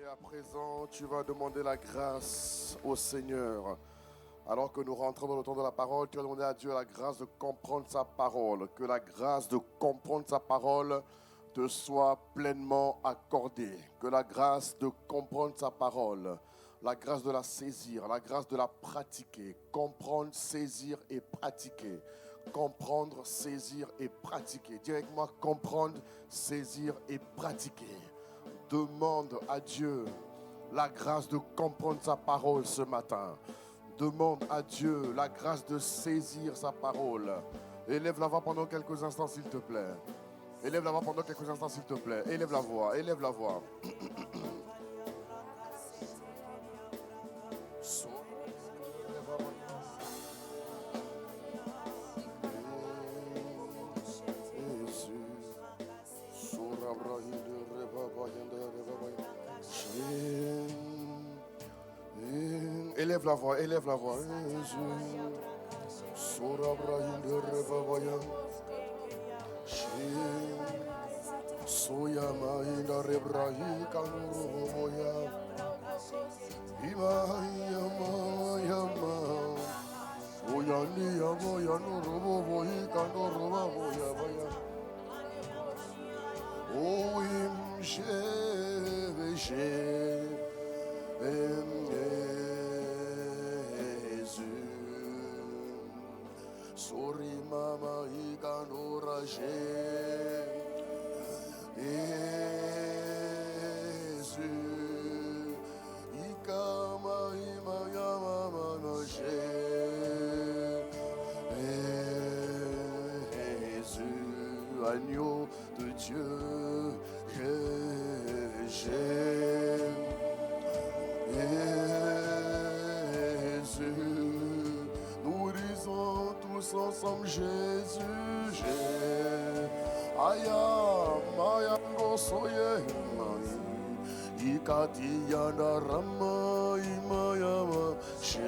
à présent, tu vas demander la grâce au Seigneur. Alors que nous rentrons dans le temps de la parole, tu vas demander à Dieu la grâce de comprendre sa parole. Que la grâce de comprendre sa parole te soit pleinement accordée. Que la grâce de comprendre sa parole, la grâce de la saisir, la grâce de la pratiquer. Comprendre, saisir et pratiquer. Comprendre, saisir et pratiquer. Dis avec moi, comprendre, saisir et pratiquer. Demande à Dieu la grâce de comprendre sa parole ce matin. Demande à Dieu la grâce de saisir sa parole. Élève la voix pendant quelques instants, s'il te plaît. Élève la voix pendant quelques instants, s'il te plaît. Élève la voix, élève la voix. Élève la voix, élève la voix. Sorry mama ikanora Jésus ikama ima yama Jésus agneau de Dieu que j'aime. Nous disons tous ensemble Jésus, Ayayango soye Ikati yanda rama imayama Jésus.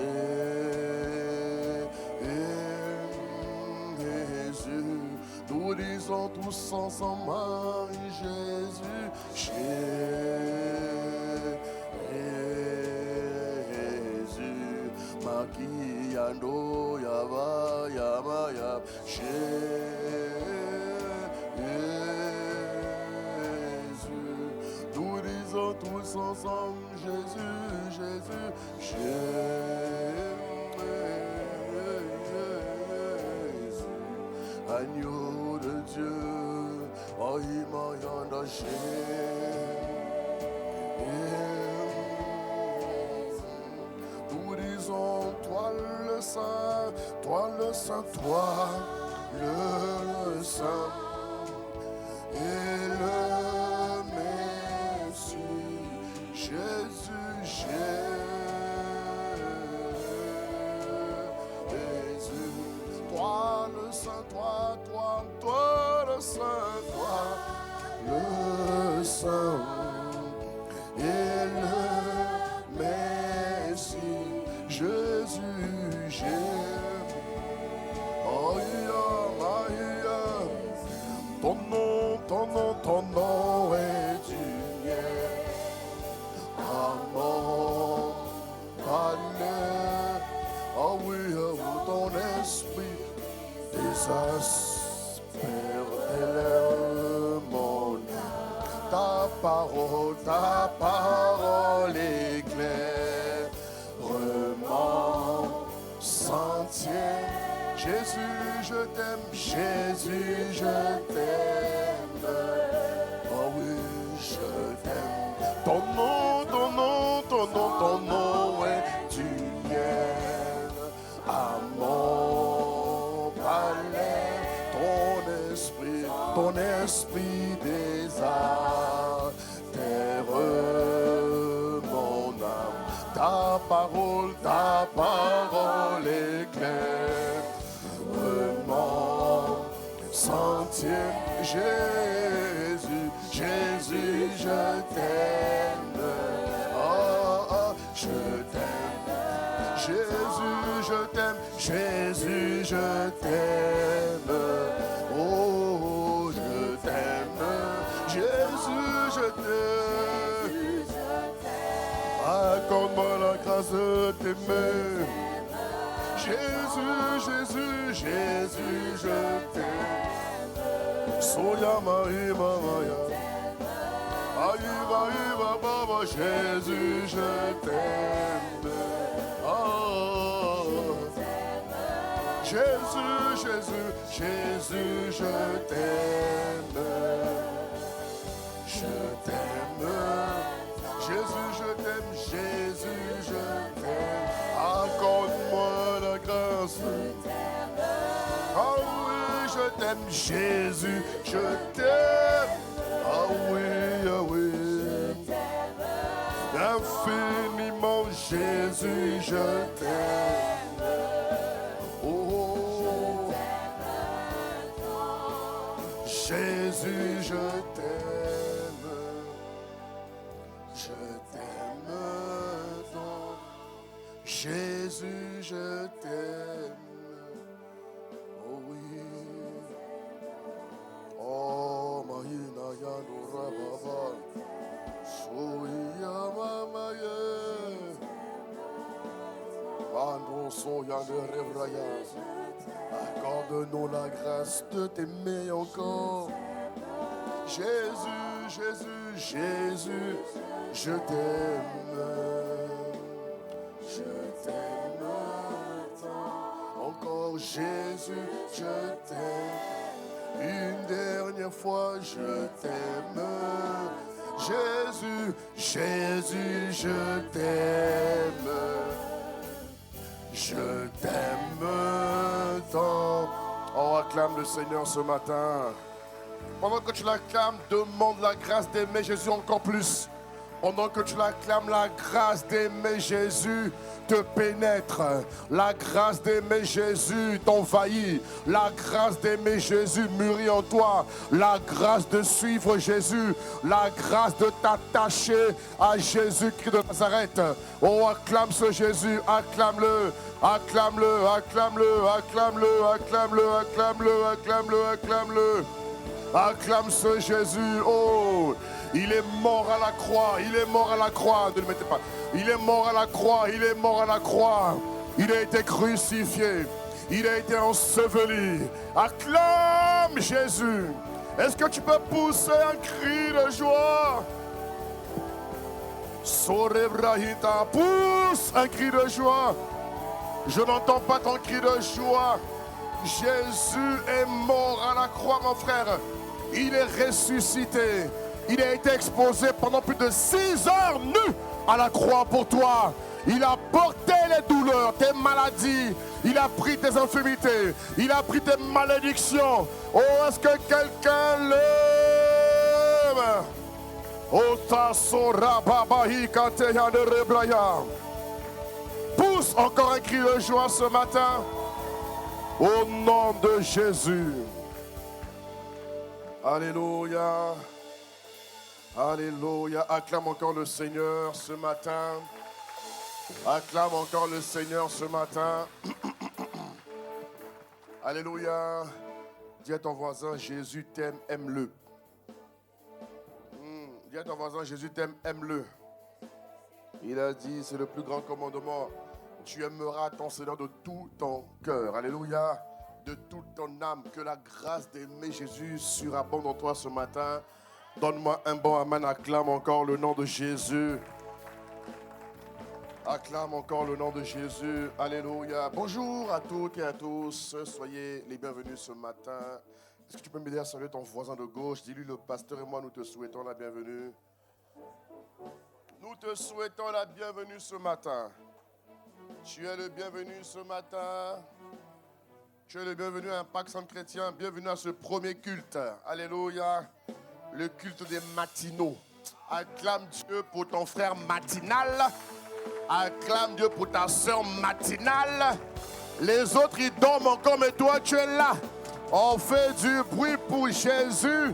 Nous disons tous ensemble Jésus, Makiando yaba yama yab Jésus. Nous disons tous ensemble Jésus, Jésus, Jésus. Agneau de Dieu, Ohima yanda Nous disons toi le Saint, toi le Saint, toi le Saint et le Messie, Jésus, Jésus. Toi le Saint, toi le Saint, toi le Saint et le Messie, Jésus, oh yeah. Ton nom est unique. Amen. Allez, oh oui, ton esprit désespère mon âme. Ta parole éclaire sentier. Jésus, je t'aime, Jésus, je t'aime. Oh oui, je t'aime. Ton nom est unique. À mon palais, ton esprit désaltère mon âme. Ta parole éclaire mon sentier. Jésus, je t'aime. Oh, je t'aime. Jésus, je t'aime. Jésus, je t'aime. Oh, je t'aime. Jésus, je t'aime. Accorde-moi la grâce de t'aimer. Jésus, Jésus, Jésus, je t'aime. Soya Maria Maya. Aïba, Aïba, Baba, Jésus, je t'aime. Oh. Jésus, Jésus, Jésus, je t'aime. Je t'aime. Jésus, je t'aime. Jésus, je t'aime. Accorde-moi la grâce. Ah oui, je t'aime. Jésus, je t'aime. Ah oui, ah oui. Infiniment, Jésus, je t'aime. Oh, Jésus, je t'aime. Je t'aime tant. Jésus, je t'aime. Oh oui. Oh, Mahina Yanura Baba. Soya Mamaye. Andonson Yande Revraya. Accorde-nous la grâce de t'aimer encore. Jésus, Jésus, Jésus, je t'aime. Je t'aime tant. Encore Jésus, je t'aime. Une dernière fois, je t'aime. Jésus, Jésus, je t'aime. Je t'aime tant. Oh, acclame le Seigneur ce matin. Pendant que tu l'acclames, demande la grâce d'aimer Jésus encore plus. Pendant que tu l'acclames, la grâce d'aimer Jésus te pénètre. La grâce d'aimer Jésus t'envahit. La grâce d'aimer Jésus mûrit en toi. La grâce de suivre Jésus. La grâce de t'attacher à Jésus-Christ de Nazareth. Oh, acclame ce Jésus, acclame-le. Acclame-le, acclame-le, acclame-le, acclame-le, acclame-le, acclame-le, acclame-le. Acclame ce Jésus. Oh, il est mort à la croix. Il est mort à la croix. Ne le mettez pas. Il est mort à la croix. Il est mort à la croix. Il a été crucifié. Il a été enseveli. Acclame Jésus. Est-ce que tu peux pousser un cri de joie? Sorebrahita, pousse un cri de joie. Je n'entends pas ton cri de joie. Jésus est mort à la croix, mon frère. Il est ressuscité. Il a été exposé pendant plus de 6 heures nu à la croix pour toi. Il a porté les douleurs, tes maladies. Il a pris tes infirmités. Il a pris tes malédictions. Oh, est-ce que quelqu'un l'aime? Oh, tasora babahi kateya de reblaya. Pousse encore un cri de joie ce matin. Au nom de Jésus. Alléluia. Alléluia. Acclame encore le Seigneur ce matin. Acclame encore le Seigneur ce matin. Alléluia. Dis à ton voisin, Jésus t'aime, aime-le. Dis à ton voisin, Jésus t'aime, aime-le. Il a dit, c'est le plus grand commandement. Tu aimeras ton Seigneur de tout ton cœur. Alléluia. De toute ton âme. Que la grâce d'aimer Jésus surabonde en toi ce matin. Donne-moi un bon amen. Acclame encore le nom de Jésus. Acclame encore le nom de Jésus. Alléluia. Bonjour à toutes et à tous. Soyez les bienvenus ce matin. Est-ce que tu peux m'aider à saluer ton voisin de gauche? Dis-lui, le pasteur et moi, nous te souhaitons la bienvenue. Nous te souhaitons la bienvenue ce matin. Tu es le bienvenu ce matin. Tu es le bienvenu à Impact Centre Chrétien. Bienvenue à ce premier culte. Alléluia. Le culte des matinaux. Acclame Dieu pour ton frère matinal. Acclame Dieu pour ta soeur matinale. Les autres, ils dorment encore, mais toi, tu es là. On fait du bruit pour Jésus.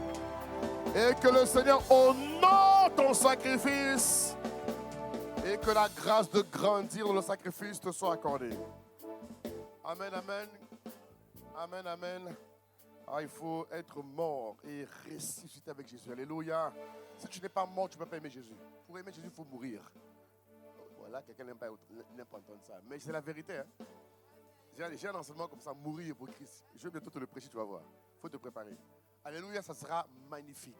Et que le Seigneur honore ton sacrifice. Et que la grâce de grandir dans le sacrifice te soit accordée. Amen, amen. Amen, amen. Ah, il faut être mort et ressusciter avec Jésus. Alléluia. Si tu n'es pas mort, tu ne peux pas aimer Jésus. Pour aimer Jésus, il faut mourir. Voilà, quelqu'un n'aime pas entendre ça. Mais c'est la vérité. Hein. J'ai un enseignement comme ça, mourir pour Christ. Je vais bientôt te le prêcher, tu vas voir. Il faut te préparer. Alléluia, ça sera magnifique.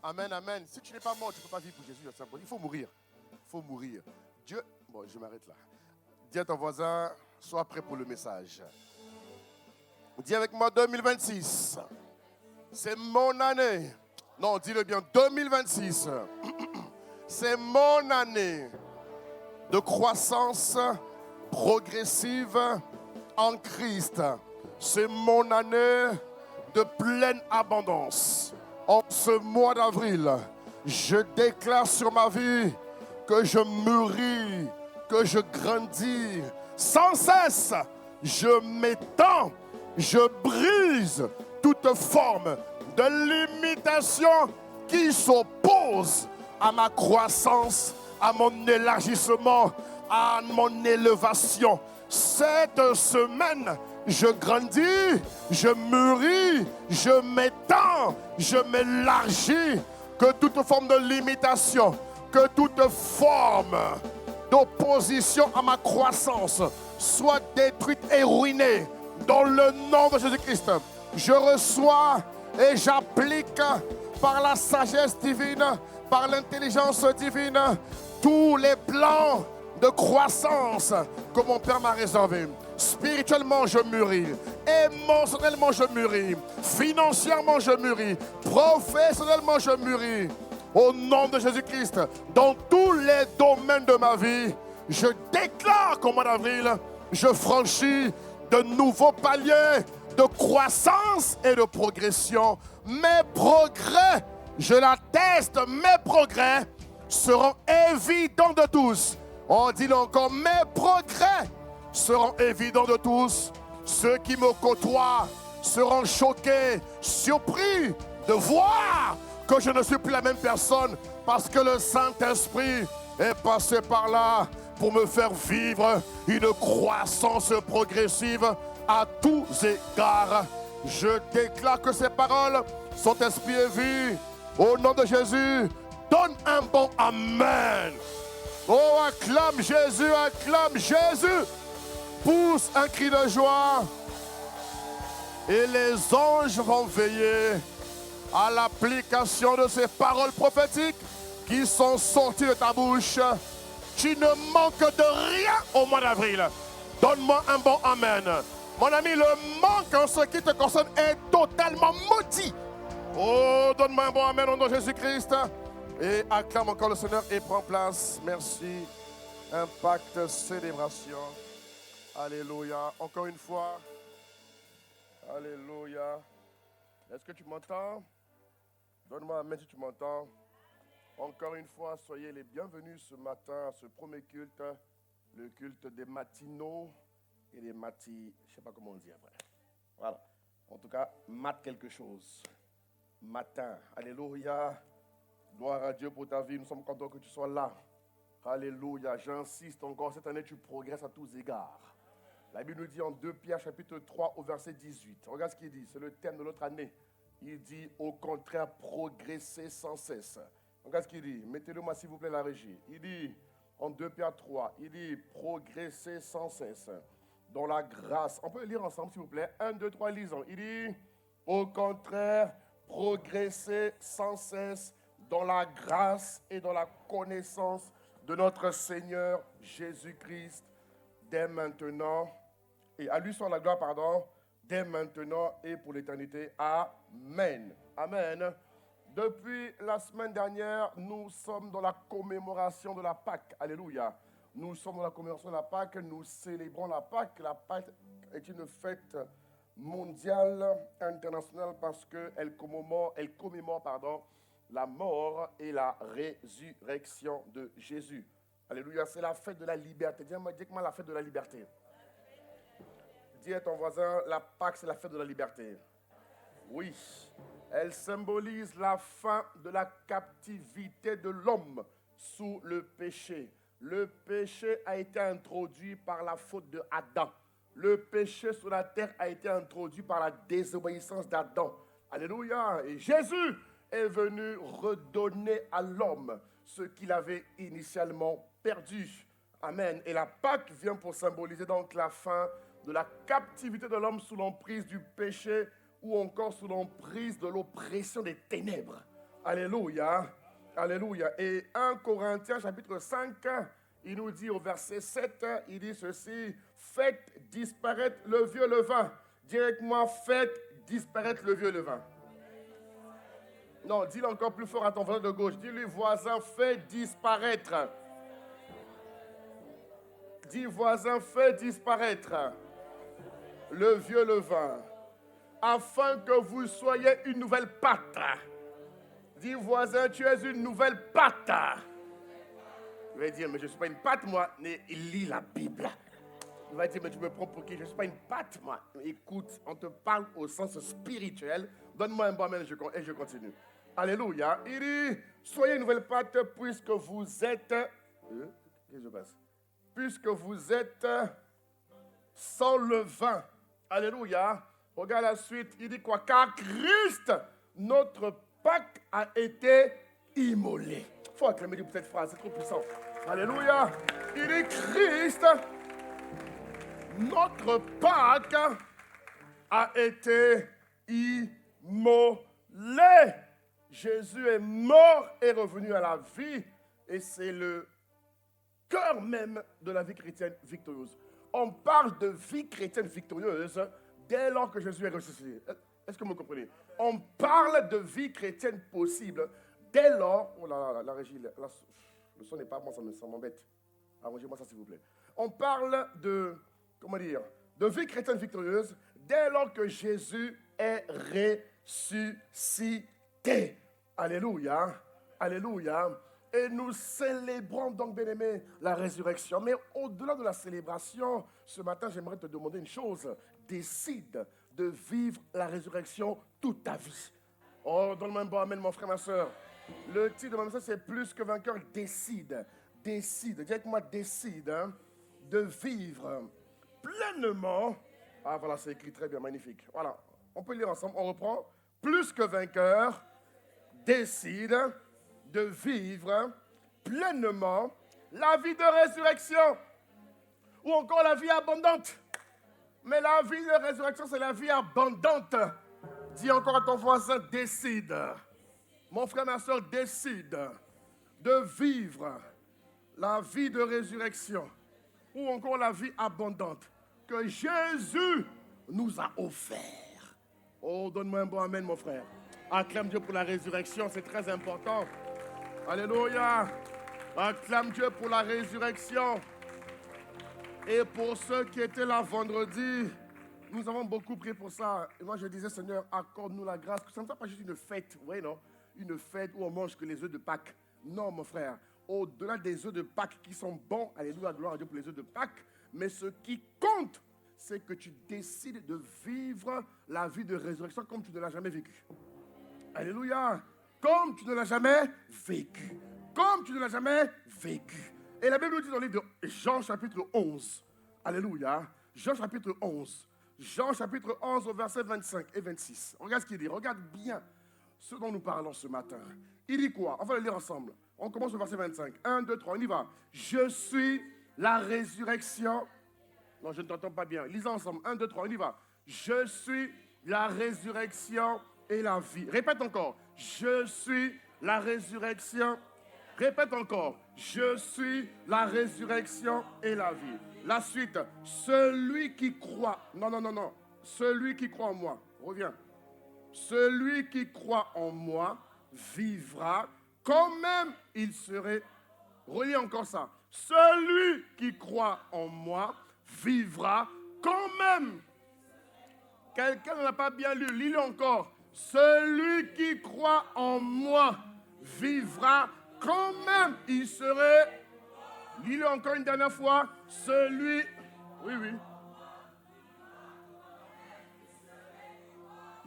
Amen, amen. Si tu n'es pas mort, tu ne peux pas vivre pour Jésus. Il faut mourir. Il faut mourir. Dieu, bon, je m'arrête là. Dis à ton voisin, sois prêt pour le message. Dis avec moi 2026. C'est mon année. Non, dis-le bien, 2026. C'est mon année de croissance progressive en Christ. C'est mon année de pleine abondance. En ce mois d'avril, je déclare sur ma vie que je mûris, que je grandis. Sans cesse, je m'étends, je brise toute forme de limitation qui s'oppose à ma croissance, à mon élargissement, à mon élévation. Cette semaine, je grandis, je mûris, je m'étends, je m'élargis. Que toute forme de limitation, que toute forme d'opposition à ma croissance soit détruite et ruinée dans le nom de Jésus-Christ. Je reçois et j'applique par la sagesse divine, par l'intelligence divine, tous les plans de croissance que mon Père m'a réservé. Spirituellement, je mûris. Émotionnellement, je mûris. Financièrement, je mûris. Professionnellement, je mûris. Au nom de Jésus-Christ, dans tous les domaines de ma vie, je déclare qu'au mois d'avril, je franchis de nouveaux paliers de croissance et de progression. Mes progrès, je l'atteste, mes progrès seront évidents de tous. On dit encore, mes progrès seront évidents de tous. Ceux qui me côtoient seront choqués, surpris de voir que je ne suis plus la même personne parce que le Saint-Esprit est passé par là pour me faire vivre une croissance progressive à tous égards. Je déclare que ces paroles sont esprit et vie. Au nom de Jésus, donne un bon Amen. Oh, acclame Jésus, acclame Jésus. Pousse un cri de joie. Et les anges vont veiller à l'application de ces paroles prophétiques qui sont sorties de ta bouche. Tu ne manques de rien au mois d'avril. Donne-moi un bon Amen. Mon ami, le manque en ce qui te concerne est totalement maudit. Oh, donne-moi un bon Amen au nom de Jésus-Christ. Et acclame encore le Seigneur et prends place. Merci. Impact, célébration. Alléluia. Encore une fois. Alléluia. Est-ce que tu m'entends? Donne-moi un Amen si tu m'entends. Encore une fois, soyez les bienvenus ce matin à ce premier culte, le culte des matinaux et des matis, je ne sais pas comment on dit après. Voilà. En tout cas, mat quelque chose. Matin. Alléluia. Gloire à Dieu pour ta vie. Nous sommes contents que tu sois là. Alléluia. J'insiste encore, cette année, tu progresses à tous égards. La Bible nous dit en 2 Pierre chapitre 3 au verset 18. Regarde ce qu'il dit. C'est le thème de notre année. Il dit au contraire progresser sans cesse. Regarde ce qu'il dit. Mettez-le moi s'il vous plaît la régie. Il dit en 2 Pierre 3. Il dit progresser sans cesse dans la grâce. On peut le lire ensemble s'il vous plaît. 1, 2, 3, lisons. Il dit au contraire progresser sans cesse dans la grâce et dans la connaissance de notre Seigneur Jésus-Christ dès maintenant. Et à lui soit la gloire, pardon, dès maintenant et pour l'éternité. Amen. Amen. Depuis la semaine dernière, nous sommes dans la commémoration de la Pâque. Alléluia. Nous sommes dans la commémoration de la Pâque. Nous célébrons la Pâque. La Pâque est une fête mondiale, internationale, parce qu'elle commémore, la mort et la résurrection de Jésus. Alléluia. C'est la fête de la liberté. Dis-moi la fête de la liberté. Dis à ton voisin, la Pâque, c'est la fête de la liberté. Oui, elle symbolise la fin de la captivité de l'homme sous le péché. Le péché a été introduit par la faute de Adam. Le péché sur la terre a été introduit par la désobéissance d'Adam. Alléluia. Et Jésus est venu redonner à l'homme ce qu'il avait initialement perdu. Amen. Et la Pâque vient pour symboliser donc la fin de la captivité de l'homme sous l'emprise du péché ou encore sous l'emprise de l'oppression des ténèbres. Alléluia. Alléluia. Et 1 Corinthiens chapitre 5, il nous dit au verset 7, il dit ceci, faites disparaître le vieux levain. Dis avec moi, faites disparaître le vieux levain. Non, dis-le encore plus fort à ton voisin de gauche. Dis-lui, voisin, fais disparaître. Dis, voisin, fais disparaître le vieux levain, afin que vous soyez une nouvelle pâte. Dis, voisin, tu es une nouvelle pâte. Il va dire, mais je ne suis pas une pâte, moi. Mais il lit la Bible. Il va dire, mais tu me prends pour qui? Je ne suis pas une pâte, moi. Écoute, on te parle au sens spirituel. Donne-moi un bon amen et je continue. Alléluia. Il dit, soyez une nouvelle pâte puisque vous êtes... Qu'est-ce qui se passe? Puisque vous êtes sans levain. Alléluia. Regarde la suite. Il dit quoi? Car Christ, notre Pâque, a été immolé. Il faut acclamer pour cette phrase, c'est trop puissant. Alléluia. Il dit Christ, notre Pâque, a été immolé. Jésus est mort et revenu à la vie. Et c'est le cœur même de la vie chrétienne victorieuse. On parle de vie chrétienne victorieuse dès lors que Jésus est ressuscité. Est-ce que vous me comprenez? On parle de vie chrétienne possible dès lors... Oh là là, la régie, le son n'est pas bon, ça m'embête. Arrangez-moi ça s'il vous plaît. On parle de, de vie chrétienne victorieuse dès lors que Jésus est ressuscité. Alléluia, alléluia. Et nous célébrons donc, bien-aimés, la résurrection. Mais au-delà de la célébration, ce matin, j'aimerais te demander une chose. Décide de vivre la résurrection toute ta vie. Oh, donne-moi un bon amen, mon frère, ma soeur. Le titre de ma message, c'est plus que vainqueur. Décide, décide, dis avec moi, décide de vivre pleinement. Ah, voilà, c'est écrit très bien, magnifique. Voilà, on peut lire ensemble, on reprend. Plus que vainqueur, décide de vivre pleinement la vie de résurrection ou encore la vie abondante. Mais la vie de résurrection, c'est la vie abondante. Dis encore à ton voisin, décide. Mon frère, ma soeur, décide de vivre la vie de résurrection ou encore la vie abondante que Jésus nous a offert. Oh, donne-moi un bon amen, mon frère. Acclame Dieu pour la résurrection, c'est très important. Alléluia. Acclame Dieu pour la résurrection. Et pour ceux qui étaient là vendredi, nous avons beaucoup prié pour ça. Et moi, je disais, Seigneur, accorde-nous la grâce. Ce n'est pas juste une fête, oui, non? Une fête où on mange que les œufs de Pâques. Non, mon frère. Au-delà des œufs de Pâques qui sont bons, alléluia, gloire à Dieu pour les œufs de Pâques. Mais ce qui compte, c'est que tu décides de vivre la vie de résurrection comme tu ne l'as jamais vécue. Alléluia. Comme tu ne l'as jamais vécu. Comme tu ne l'as jamais vécu. Et la Bible nous dit dans le livre de Jean chapitre 11. Alléluia. Jean chapitre 11. Jean chapitre 11 au verset 25 et 26. Regarde ce qu'il dit. Regarde bien ce dont nous parlons ce matin. Il dit quoi? On va le lire ensemble. On commence au verset 25. 1, 2, 3, on y va. Je suis la résurrection. Non, je ne t'entends pas bien. Lisons ensemble. 1, 2, 3, on y va. Je suis la résurrection et la vie. Répète encore. Je suis la résurrection. Répète encore. Je suis la résurrection et la vie. La suite. Celui qui croit. Non. Celui qui croit en moi. Reviens. Celui qui croit en moi vivra quand même il serait. Relis encore ça. Celui qui croit en moi vivra quand même. Quelqu'un ne l'a pas bien lu. Lis-le encore. Celui qui croit en moi vivra quand même il serait. Lis-le encore une dernière fois. Celui. Oui.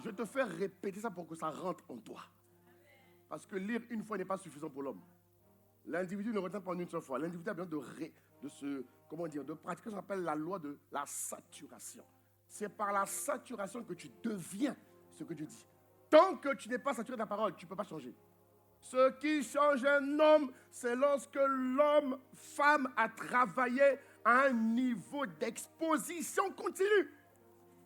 Je te fais répéter ça pour que ça rentre en toi. Parce que lire une fois n'est pas suffisant pour l'homme. L'individu ne retient pas en une seule fois. L'individu a besoin de pratiquer ce qu'on appelle la loi de la saturation. C'est par la saturation que tu deviens ce que Dieu dit. Tant que tu n'es pas saturé de la parole, tu ne peux pas changer. Ce qui change un homme, c'est lorsque l'homme, femme, a travaillé à un niveau d'exposition continue.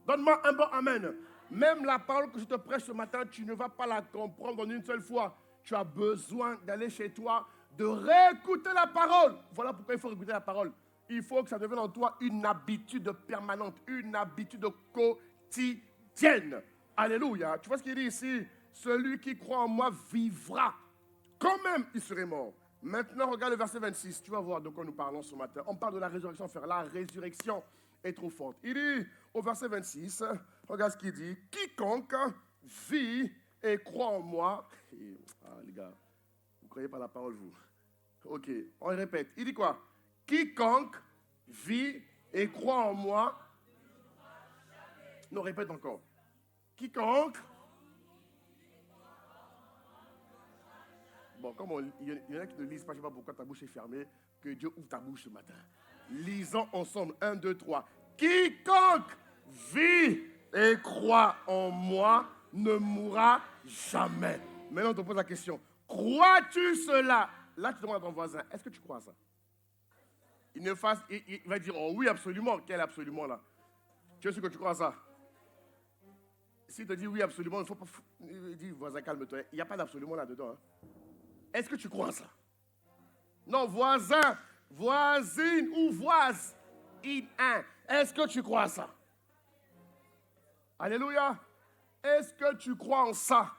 Donne-moi un bon amen. Même la parole que je te prêche ce matin, tu ne vas pas la comprendre en une seule fois. Tu as besoin d'aller chez toi, de réécouter la parole. Voilà pourquoi il faut réécouter la parole. Il faut que ça devienne en toi une habitude permanente, une habitude quotidienne. Alléluia. Tu vois ce qu'il dit ici? Celui qui croit en moi vivra. Quand même, il serait mort. Maintenant, regarde le verset 26. Tu vas voir de quoi nous parlons ce matin. On parle de la résurrection, frère. La résurrection est trop forte. Il dit au verset 26, regarde ce qu'il dit. Quiconque vit et croit en moi. Les gars, vous ne croyez pas la parole, vous? Ok, on répète. Il dit quoi? Quiconque vit et croit en moi. Non, répète encore. Quiconque. Bon, comme il y en a qui ne lisent pas, je ne sais pas pourquoi ta bouche est fermée, que Dieu ouvre ta bouche ce matin. Lisons ensemble. 1, 2, 3. Quiconque vit et croit en moi ne mourra jamais. Maintenant, on te pose la question. Crois-tu cela? Là, tu demandes à ton voisin, est-ce que tu crois à ça? Il va dire, oh oui, absolument. Quel absolument là? Tu es sûr que tu crois à ça? S'il te dit oui, absolument, il ne faut pas. Il dit, voisin, calme-toi. Il n'y a pas d'absolument là-dedans. Hein. Est-ce que tu crois à ça? Non, voisin, voisine ou voise. Est-ce que tu crois à ça? Alléluia. Est-ce que tu crois en ça?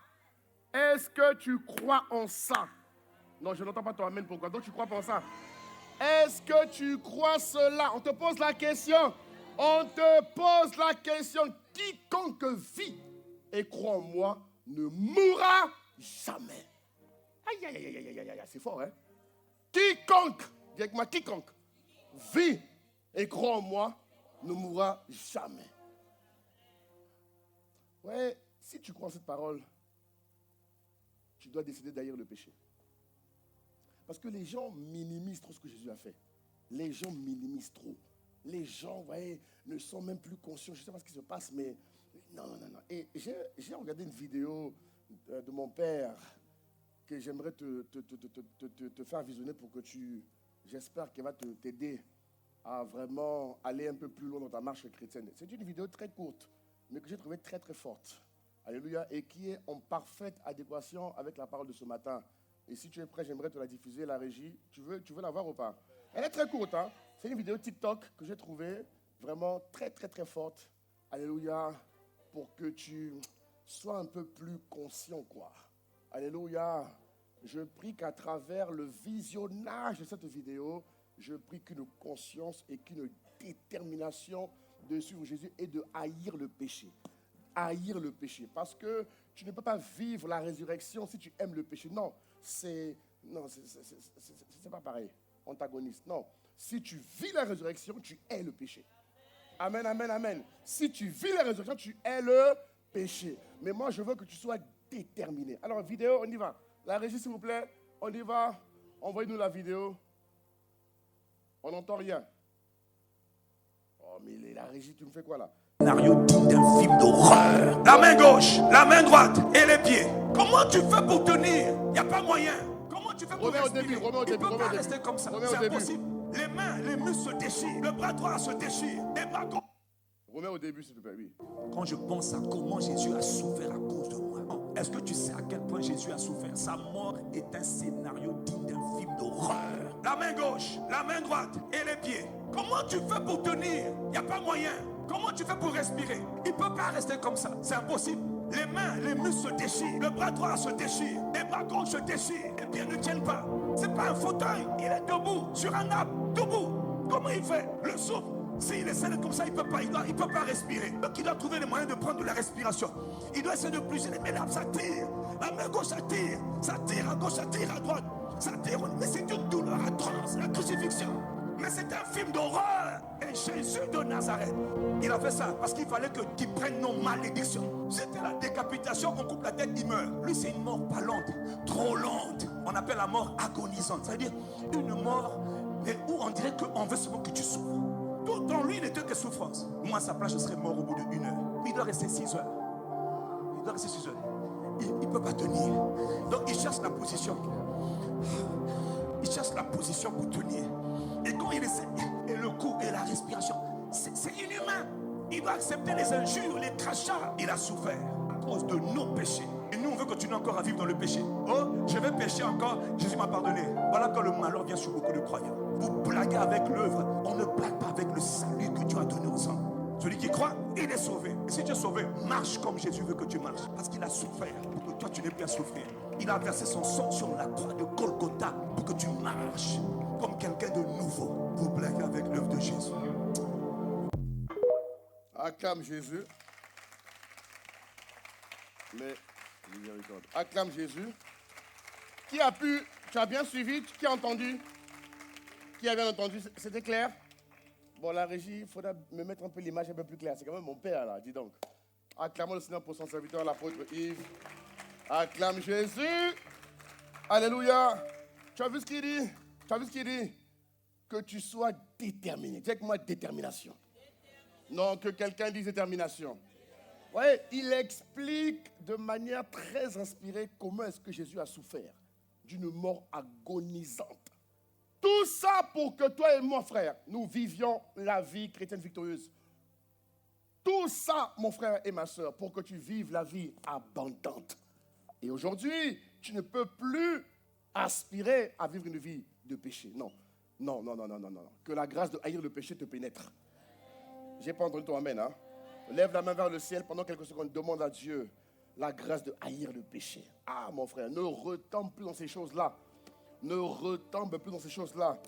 Est-ce que tu crois en ça? Non, je n'entends pas ton amen. Pourquoi? Donc tu crois pas en ça? Est-ce que tu crois cela? On te pose la question. On te pose la question. Quiconque vit et croit en moi ne mourra jamais. Aïe, aïe, aïe, aïe, aïe, aïe, c'est fort, hein? Quiconque, dis avec moi, quiconque vit et croit en moi ne mourra jamais. Ouais, si tu crois en cette parole, tu dois décider d'haïr le péché. Parce que les gens minimisent trop ce que Jésus a fait. Les gens minimisent trop. Les gens, vous voyez, ne sont même plus conscients. Je ne sais pas ce qui se passe, mais non. Et j'ai regardé une vidéo de mon père que j'aimerais te faire visionner pour que j'espère qu'elle va t'aider à vraiment aller un peu plus loin dans ta marche chrétienne. C'est une vidéo très courte, mais que j'ai trouvée très très forte. Alléluia. Et qui est en parfaite adéquation avec la parole de ce matin. Et si tu es prêt, j'aimerais te la diffuser, la régie. Tu veux la voir ou pas? Elle est très courte, hein? C'est une vidéo TikTok que j'ai trouvée vraiment très très très forte. Alléluia. Pour que tu sois un peu plus conscient, quoi. Alléluia. Je prie qu'à travers le visionnage de cette vidéo, je prie qu'une conscience et qu'une détermination de suivre Jésus et de haïr le péché. Haïr le péché. Parce que tu ne peux pas vivre la résurrection si tu aimes le péché. Non, c'est pas pareil. Antagoniste. Non. Si tu vis la résurrection, tu hais le péché. Amen, amen, amen. Si tu vis la résurrection, tu hais le péché. Mais moi, je veux que tu sois déterminé. Alors, vidéo, on y va. La régie, s'il vous plaît, on y va. Envoyez-nous la vidéo. On n'entend rien. Oh, mais la régie, tu me fais quoi là? Scénario digne d'un film d'horreur. La main gauche, la main droite et les pieds. Comment tu fais pour tenir? Il n'y a pas moyen. Comment tu fais pour respirer? Il ne peut pas rester comme ça. C'est impossible. Les mains, les muscles se déchirent. Le bras droit se déchire. Les bras gauche. Remets au début, s'il te plaît, oui. Quand je pense à comment Jésus a souffert à cause de moi, est-ce que tu sais à quel point Jésus a souffert? Sa mort est un scénario digne d'un film d'horreur. La main gauche, la main droite et les pieds. Comment tu fais pour tenir? Il n'y a pas moyen. Comment tu fais pour respirer? Il ne peut pas rester comme ça. C'est impossible. Les mains, les muscles se déchirent. Le bras droit se déchire. Les bras gauche se déchirent. Les pieds ne tiennent pas. Ce n'est pas un fauteuil. Il est debout, sur un arbre, debout. Comment il fait? Le souffle. S'il essaie de comme ça, il ne peut pas. Il peut pas respirer. Donc il doit trouver les moyens de prendre de la respiration. Il doit essayer de bouger les mains. Ça tire. La main gauche, ça tire. Ça tire à gauche, ça tire à droite. Ça tire. Mais c'est une douleur atroce, la crucifixion. Mais c'est un film d'horreur. Et Jésus de Nazareth, il a fait ça parce qu'il fallait qu'il prenne nos malédictions. C'était la décapitation, on coupe la tête, il meurt. Lui, c'est une mort pas lente, trop lente. On appelle la mort agonisante. C'est-à-dire une mort, mais où on dirait qu'on veut seulement que tu souffres. Tout en lui, il n'était que souffrance. Moi, à sa place, je serais mort au bout de 1 heure. Il doit rester 6 heures. Il doit rester 6 heures. il ne peut pas tenir. Donc il cherche la position. Il cherche la position pour tenir. Et quand il essaie, et le cou et la respiration, c'est inhumain. Il doit accepter les injures, les crachats. Il a souffert à cause de nos péchés. Et nous, on veut continuer encore à vivre dans le péché. Oh, je vais pécher encore, Jésus m'a pardonné. Voilà quand le malheur vient sur beaucoup de croyants. Vous blaguez avec l'œuvre. On ne blague pas avec le salut que Dieu a donné aux hommes. Celui qui croit, il est sauvé. Et si tu es sauvé, marche comme Jésus veut que tu marches. Parce qu'il a souffert pour que toi, tu n'aies plus à souffrir. Il a versé son sang sur la croix de Golgotha pour que tu marches comme quelqu'un de nouveau. Vous blaguez avec l'œuvre de Jésus. Acclame Jésus. Mais, miséricorde. Acclame Jésus. Qui a pu, tu as bien suivi, qui a entendu? Qui a bien entendu? C'était clair? Bon, la régie, il faudra me mettre un peu l'image un peu plus claire. C'est quand même mon père, là, dis donc. Acclamons le Seigneur pour son serviteur, l'apôtre Yves. Acclame Jésus. Alléluia. Tu as vu ce qu'il dit? Tu as vu ce qu'il dit? Que tu sois déterminé. Dis avec moi, détermination. Non, que quelqu'un dise détermination. Vous voyez, il explique de manière très inspirée comment est-ce que Jésus a souffert d'une mort agonisante. Tout ça pour que toi et moi, frère, nous vivions la vie chrétienne victorieuse. Tout ça, mon frère et ma soeur, pour que tu vives la vie abondante. Et aujourd'hui, tu ne peux plus aspirer à vivre une vie de péché. Non. Non. Que la grâce de haïr le péché te pénètre. J'ai pas entendu ton amen, hein? Lève la main vers le ciel pendant quelques secondes. Demande à Dieu la grâce de haïr le péché. Ah, mon frère, ne retombe plus dans ces choses-là. Ne retombe plus dans ces choses-là.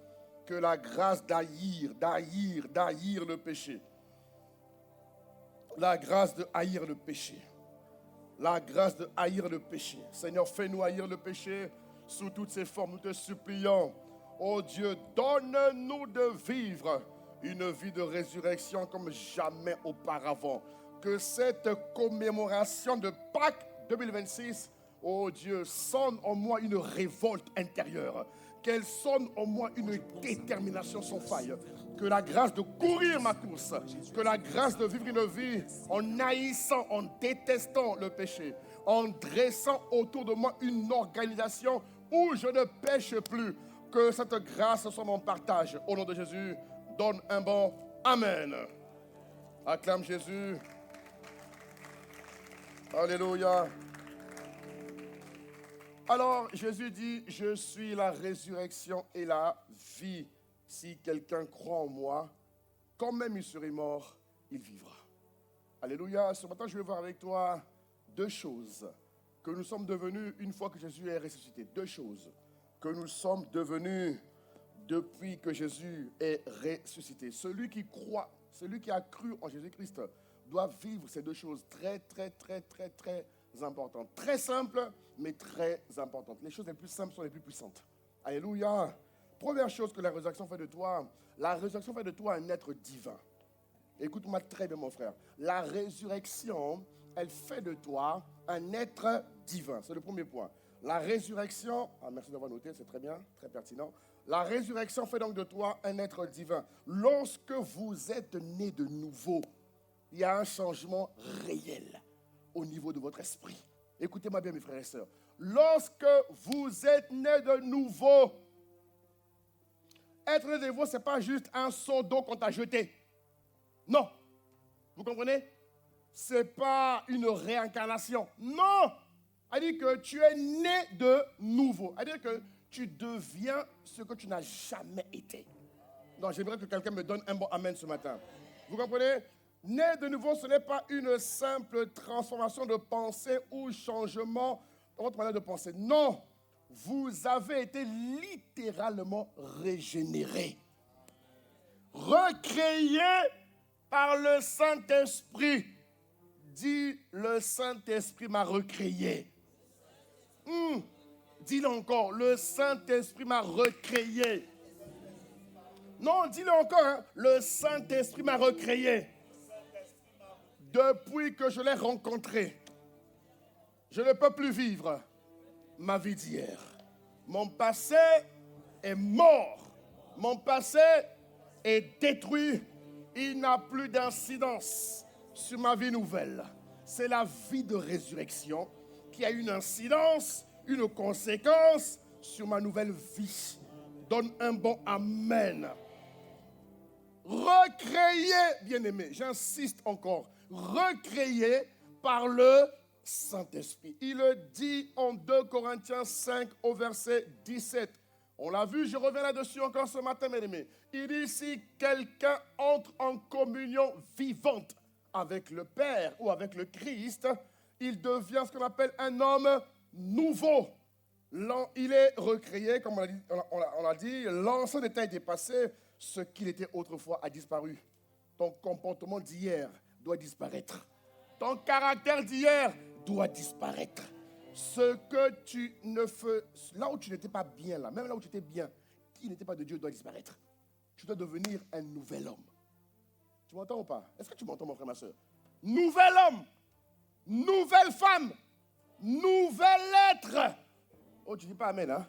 Que la grâce d'haïr le péché. La grâce de haïr le péché. La grâce de haïr le péché. Seigneur, fais-nous haïr le péché sous toutes ses formes. Nous te supplions. Oh Dieu, donne-nous de vivre une vie de résurrection comme jamais auparavant. Que cette commémoration de Pâques 2026, oh Dieu, sonne en moi une révolte intérieure. Qu'elle sonne en moi une détermination sans faille. Que la grâce de courir ma course, que la grâce de vivre une vie en haïssant, en détestant le péché, en dressant autour de moi une organisation où je ne pêche plus. Que cette grâce soit mon partage. Au nom de Jésus, donne un bon Amen. Acclame Jésus. Alléluia. Alors, Jésus dit, je suis la résurrection et la vie. Si quelqu'un croit en moi, quand même il serait mort, il vivra. Alléluia. Ce matin, je vais voir avec toi deux choses que nous sommes devenus une fois que Jésus est ressuscité. Deux choses que nous sommes devenus depuis que Jésus est ressuscité. Celui qui croit, celui qui a cru en Jésus-Christ doit vivre ces deux choses très importantes. Très simples, mais très importantes. Les choses les plus simples sont les plus puissantes. Alléluia. Première chose que la résurrection fait de toi, la résurrection fait de toi un être divin. Écoute-moi très bien, mon frère. La résurrection, elle fait de toi un être divin. C'est le premier point. La résurrection, merci d'avoir noté, c'est très bien, très pertinent. La résurrection fait donc de toi un être divin. Lorsque vous êtes né de nouveau, il y a un changement réel au niveau de votre esprit. Écoutez-moi bien, mes frères et sœurs. Lorsque vous êtes né de nouveau, être né de nouveau, ce n'est pas juste un seau d'eau qu'on t'a jeté. Non. Vous comprenez? Ce n'est pas une réincarnation. Non. C'est-à-dire que tu es né de nouveau. C'est-à-dire que tu deviens ce que tu n'as jamais été. Donc, j'aimerais que quelqu'un me donne un bon amen ce matin. Vous comprenez? Né de nouveau, ce n'est pas une simple transformation de pensée ou changement dans votre manière de penser. Non, vous avez été littéralement régénéré. Recréé par le Saint-Esprit. Dis, le Saint-Esprit m'a recréé. Dis-le encore, le Saint-Esprit m'a recréé. Non, dis-le encore, hein, le Saint-Esprit m'a recréé. Depuis que je l'ai rencontré, je ne peux plus vivre ma vie d'hier. Mon passé est mort. Mon passé est détruit. Il n'a plus d'incidence sur ma vie nouvelle. C'est la vie de résurrection qui a une incidence, une conséquence sur ma nouvelle vie. Donne un bon amen. Recréé, bien-aimé, j'insiste encore, recréé par le Saint-Esprit. Il le dit en 2 Corinthiens 5 au verset 17. On l'a vu, je reviens là-dessus encore ce matin, mes amis. Il dit, si quelqu'un entre en communion vivante avec le Père ou avec le Christ, il devient ce qu'on appelle un homme nouveau. Il est recréé, comme on l'a dit, l'ancien état est dépassé, ce qu'il était autrefois a disparu. Ton comportement d'hier doit disparaître. Ton caractère d'hier doit disparaître. Ce que tu ne fais, là où tu n'étais pas bien, là, même là où tu étais bien, qui n'était pas de Dieu doit disparaître. Tu dois devenir un nouvel homme. Tu m'entends ou pas? Est-ce que tu m'entends, mon frère, ma soeur? Nouvel homme, nouvelle femme, nouvel être. Oh, tu ne dis pas amen, hein?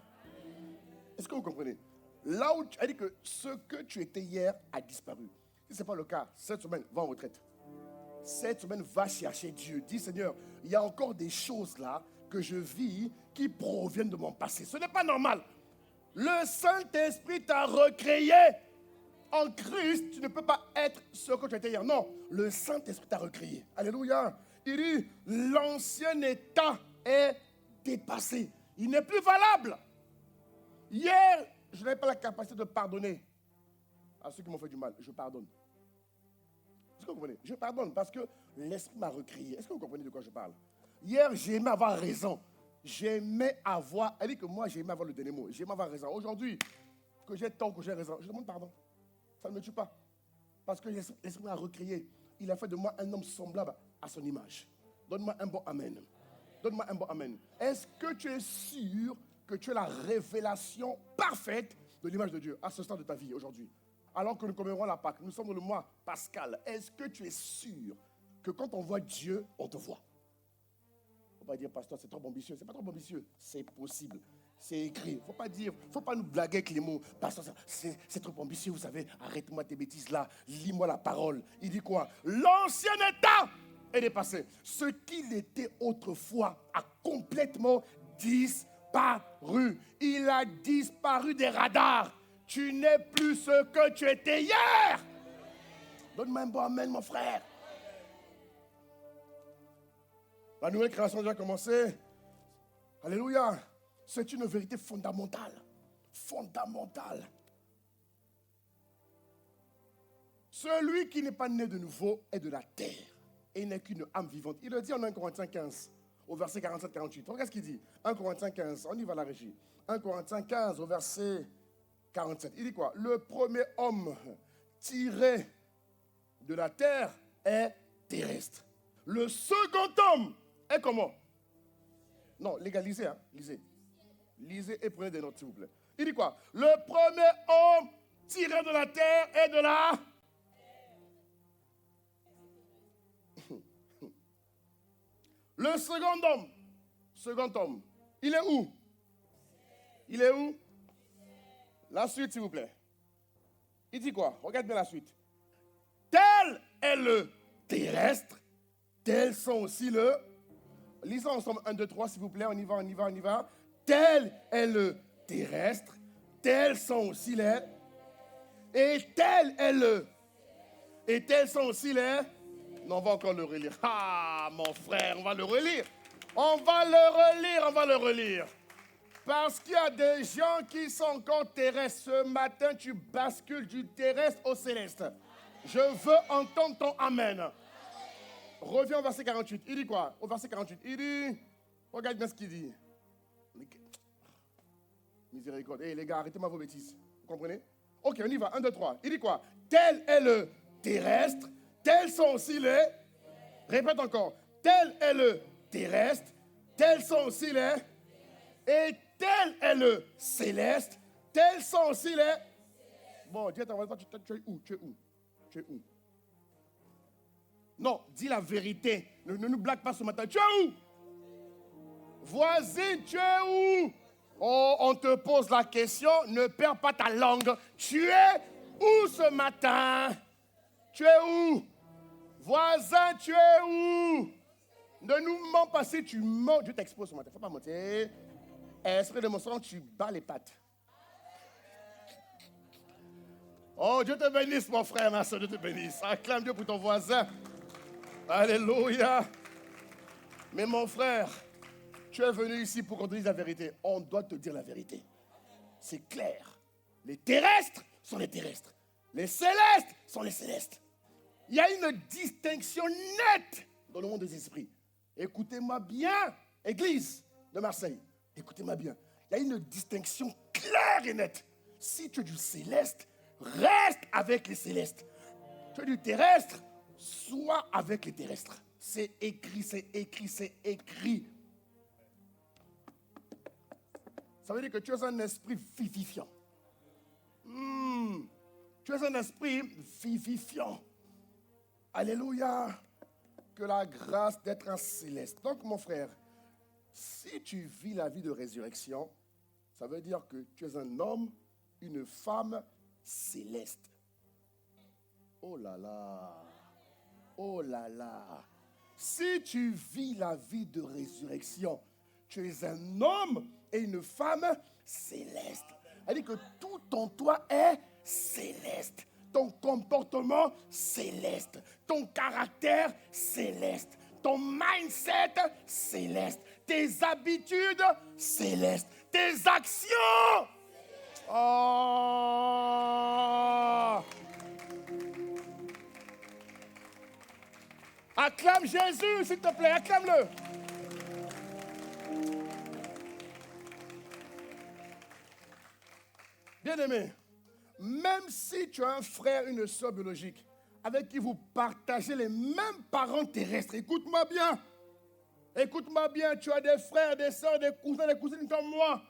Est-ce que vous comprenez? Là où tu as dit que ce que tu étais hier a disparu. Si ce n'est pas le cas, cette semaine, va en retraite. Cette semaine, va chercher Dieu. Dis, Seigneur, il y a encore des choses là que je vis qui proviennent de mon passé. Ce n'est pas normal. Le Saint-Esprit t'a recréé. En Christ, tu ne peux pas être ce que tu étais hier. Non, le Saint-Esprit t'a recréé. Alléluia. Il dit, l'ancien état est dépassé. Il n'est plus valable. Hier, je n'avais pas la capacité de pardonner à ceux qui m'ont fait du mal. Je pardonne. Est-ce que vous comprenez? Je pardonne parce que l'Esprit m'a recréé. Est-ce que vous comprenez de quoi je parle? Hier, j'aimais avoir raison. J'aimais avoir... Elle dit que moi, j'aimais avoir le dernier mot. J'aimais avoir raison. Aujourd'hui, que j'ai tort, que j'ai raison, je demande pardon. Ça ne me tue pas. Parce que l'Esprit m'a recréé. Il a fait de moi un homme semblable à son image. Donne-moi un bon amen. Donne-moi un bon amen. Est-ce que tu es sûr que tu as la révélation parfaite de l'image de Dieu à ce stade de ta vie aujourd'hui? Alors que nous commémorons la Pâque, nous sommes dans le mois pascal. Est-ce que tu es sûr que quand on voit Dieu, on te voit? Il ne faut pas dire, pasteur, c'est trop ambitieux. Ce n'est pas trop ambitieux. C'est possible. C'est écrit. Il ne faut pas nous blaguer avec les mots. Pasteur, c'est trop ambitieux, vous savez. Arrête-moi tes bêtises là. Lis-moi la parole. Il dit quoi? L'ancien état est dépassé. Ce qu'il était autrefois a complètement disparu. Il a disparu des radars. Tu n'es plus ce que tu étais hier. Donne-moi un bon amen, mon frère. La nouvelle création a déjà commencé. Alléluia. C'est une vérité fondamentale. Fondamentale. Celui qui n'est pas né de nouveau est de la terre. Et il n'est qu'une âme vivante. Il le dit en 1 Corinthiens 15, au verset 47-48. Regarde ce qu'il dit. 1 Corinthiens 15, on y va la régie. 1 Corinthiens 15, au verset 47. Il dit quoi? Le premier homme tiré de la terre est terrestre. Le second homme est comment? Non, légalisez, hein? Lisez. Lisez et prenez des notes, s'il vous plaît. Il dit quoi? Le premier homme tiré de la terre est de la... Le second homme, il est où? Il est où? La suite, s'il vous plaît. Il dit quoi? Regarde bien la suite. Tel est le terrestre, tels sont aussi le... Lisons ensemble 1, 2, 3, s'il vous plaît. On y va. Tel est le terrestre, tels sont aussi les... Et tel est le... Et tels sont aussi les... Non, on va encore le relire. Ah, mon frère, on va le relire. On va le relire. Parce qu'il y a des gens qui sont encore terrestres. Ce matin, tu bascules du terrestre au céleste. Je veux entendre ton amen. Reviens au verset 48. Il dit quoi? Au verset 48, il dit... Regarde bien ce qu'il dit. Miséricorde. Hé, les gars, arrêtez-moi vos bêtises. Vous comprenez? Ok, on y va. 1, 2, 3. Il dit quoi? Tel est le terrestre. Tels sont aussi les... Répète encore. Tel est le terrestre. Tels sont aussi les... Et tel est le céleste. Tels sont aussi les... Bon, dis à ta voisine, tu es où? Tu es où? Non, dis la vérité. Ne nous blague pas ce matin. Tu es où? Voisine, tu es où? Oh, on te pose la question. Ne perds pas ta langue. Tu es où ce matin? Tu es où? Voisin, tu es où? Ne nous mens pas. Si tu mens, Dieu t'expose ce matin. Il ne faut pas mentir. Esprit de mensonge, tu bats les pattes. Oh, Dieu te bénisse, mon frère, ma soeur, Dieu te bénisse. Acclame Dieu pour ton voisin. Alléluia. Mais mon frère, tu es venu ici pour qu'on te dise la vérité. On doit te dire la vérité. C'est clair. Les terrestres sont les terrestres. Les célestes sont les célestes. Il y a une distinction nette dans le monde des esprits. Écoutez-moi bien, Église de Marseille. Écoutez-moi bien. Il y a une distinction claire et nette. Si tu es du céleste, reste avec les célestes. Tu es du terrestre, sois avec les terrestres. C'est écrit, c'est écrit, c'est écrit. Ça veut dire que tu es un esprit vivifiant. Tu es un esprit vivifiant. Alléluia. Que la grâce d'être un céleste. Donc, mon frère, si tu vis la vie de résurrection, ça veut dire que tu es un homme, une femme céleste. Oh là là. Oh là là. Si tu vis la vie de résurrection, tu es un homme et une femme céleste. C'est-à-dire que tout en toi est céleste. Ton comportement céleste. Ton caractère céleste. Ton mindset céleste. Tes habitudes célestes. Tes actions. Oh! Acclame Jésus, s'il te plaît, acclame-le. Bien-aimé, même si tu as un frère, une soeur biologique, avec qui vous partagez les mêmes parents terrestres, écoute-moi bien. Écoute-moi bien, tu as des frères, des soeurs, des cousins, des cousines comme moi.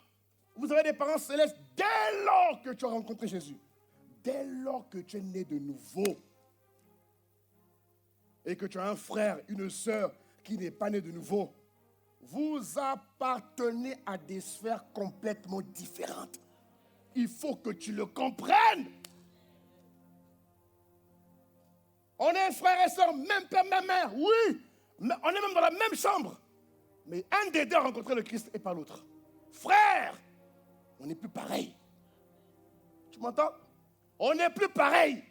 Vous avez des parents célestes dès lors que tu as rencontré Jésus. Dès lors que tu es né de nouveau. Et que tu as un frère, une soeur qui n'est pas né de nouveau. Vous appartenez à des sphères complètement différentes. Il faut que tu le comprennes. On est frères et sœurs, même père, même mère, oui. Mais on est même dans la même chambre. Mais un des deux a rencontré le Christ et pas l'autre. Frère, on n'est plus pareil. Tu m'entends? On n'est plus pareil.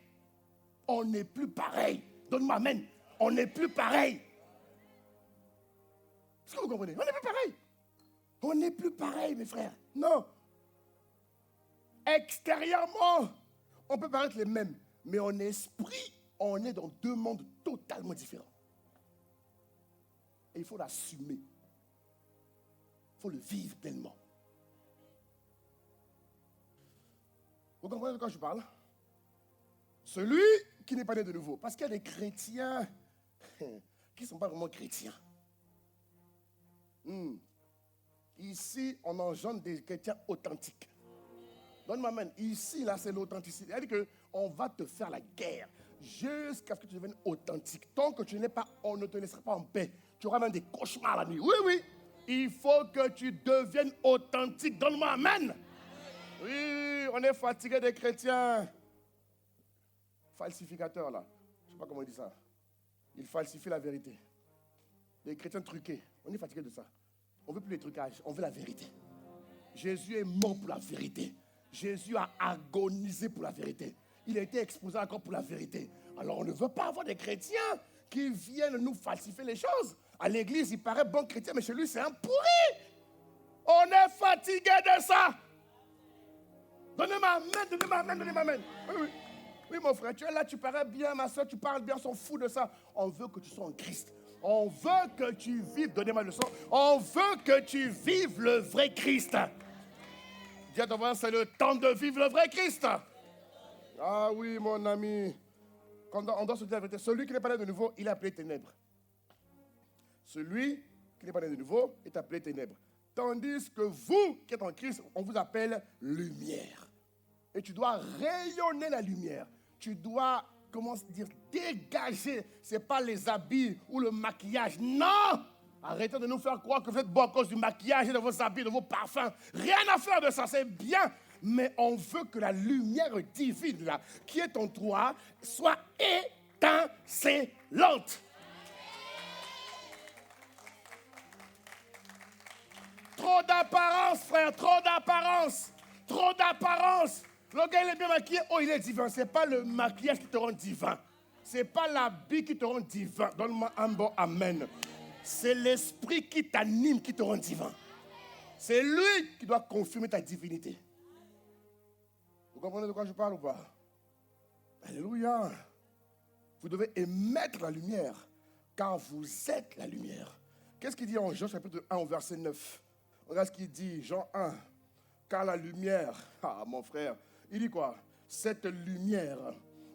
On n'est plus pareil. Donne-moi amen. On n'est plus pareil. Est-ce que vous comprenez? On n'est plus pareil. On n'est plus pareil, mes frères. Non. Extérieurement, on peut paraître les mêmes. Mais en esprit, on est dans deux mondes totalement différents. Et il faut l'assumer. Il faut le vivre pleinement. Vous comprenez de quoi je parle? Celui qui n'est pas né de nouveau. Parce qu'il y a des chrétiens qui ne sont pas vraiment chrétiens. Ici, on engendre des chrétiens authentiques. Donne-moi amen. Ici, là, c'est l'authenticité. C'est-à-dire qu'on va te faire la guerre jusqu'à ce que tu deviennes authentique. Tant que tu n'es pas, on ne te laissera pas en paix. Tu auras même des cauchemars la nuit. Oui, oui. Il faut que tu deviennes authentique. Donne-moi amen. Oui, on est fatigué des chrétiens falsificateurs, là. Je ne sais pas comment on dit ça. Ils falsifient la vérité. Les chrétiens truqués. On est fatigué de ça. On ne veut plus les trucages. On veut la vérité. Jésus est mort pour la vérité. Jésus a agonisé pour la vérité. Il a été exposé encore pour la vérité. Alors on ne veut pas avoir des chrétiens qui viennent nous falsifier les choses. À l'église, il paraît bon chrétien, mais chez lui, c'est un pourri. On est fatigué de ça. Donnez-moi amen, donnez-moi amen, donnez-moi amen. Oui, oui. Oui, mon frère, tu es là, tu parais bien, ma soeur, tu parles bien, on s'en fout de ça. On veut que tu sois en Christ. On veut que tu vives, donnez-moi le son. On veut que tu vives le vrai Christ. Dis à ton voisin, c'est le temps de vivre le vrai Christ. Ah oui, mon ami. On doit se dire la vérité. Celui qui n'est pas né de nouveau, il est appelé ténèbres. Celui qui n'est pas né de nouveau est appelé ténèbres. Tandis que vous, qui êtes en Christ, on vous appelle lumière. Et tu dois rayonner la lumière. Tu dois, comment dire, dégager. Ce n'est pas les habits ou le maquillage. Non! Arrêtez de nous faire croire que vous êtes beau à cause du maquillage et de vos habits, de vos parfums. Rien à faire de ça, c'est bien. Mais on veut que la lumière divine, là, qui est en toi, soit étincelante. Trop d'apparence, frère, trop d'apparence. Trop d'apparence. Le gars, il est bien maquillé. Oh, il est divin. Ce n'est pas le maquillage qui te rend divin. Ce n'est pas l'habit qui te rend divin. Donne-moi un bon amen. C'est l'esprit qui t'anime qui te rend divin. C'est lui qui doit confirmer ta divinité. Vous comprenez de quoi je parle ou pas? Alléluia. Vous devez émettre la lumière, car vous êtes la lumière. Qu'est-ce qu'il dit en Jean chapitre 1 au verset 9? Regarde ce qu'il dit, Jean 1. Car la lumière, mon frère, il dit quoi? Cette lumière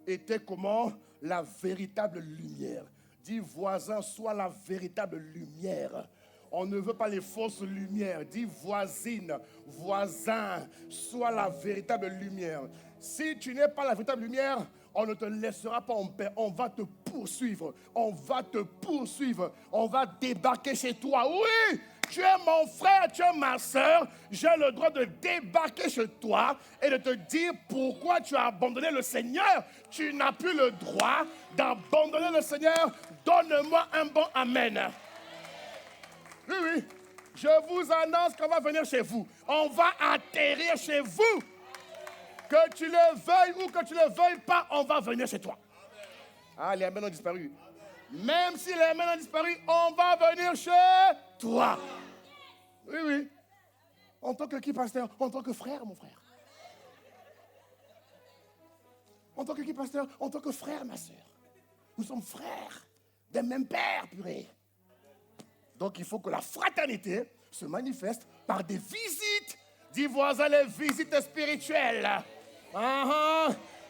était comment? La véritable lumière. Dis voisin, sois la véritable lumière. On ne veut pas les fausses lumières. Dis voisine, voisin, sois la véritable lumière. Si tu n'es pas la véritable lumière, on ne te laissera pas en paix. On va te poursuivre. On va te poursuivre. On va débarquer chez toi. Oui, tu es mon frère, tu es ma soeur. J'ai le droit de débarquer chez toi et de te dire pourquoi tu as abandonné le Seigneur. Tu n'as plus le droit d'abandonner le Seigneur. Donne-moi un bon amen. Oui, oui. Je vous annonce qu'on va venir chez vous. On va atterrir chez vous. Que tu le veuilles ou que tu ne le veuilles pas, on va venir chez toi. Ah, les amens ont disparu. Même si les amens ont disparu, on va venir chez toi. Oui, oui. En tant que qui, pasteur? En tant que frère, mon frère. En tant que qui, pasteur? En tant que frère, ma soeur. Nous sommes frères des mêmes pères, purée. Donc il faut que la fraternité se manifeste par des visites. Dis voisin, les visites spirituelles.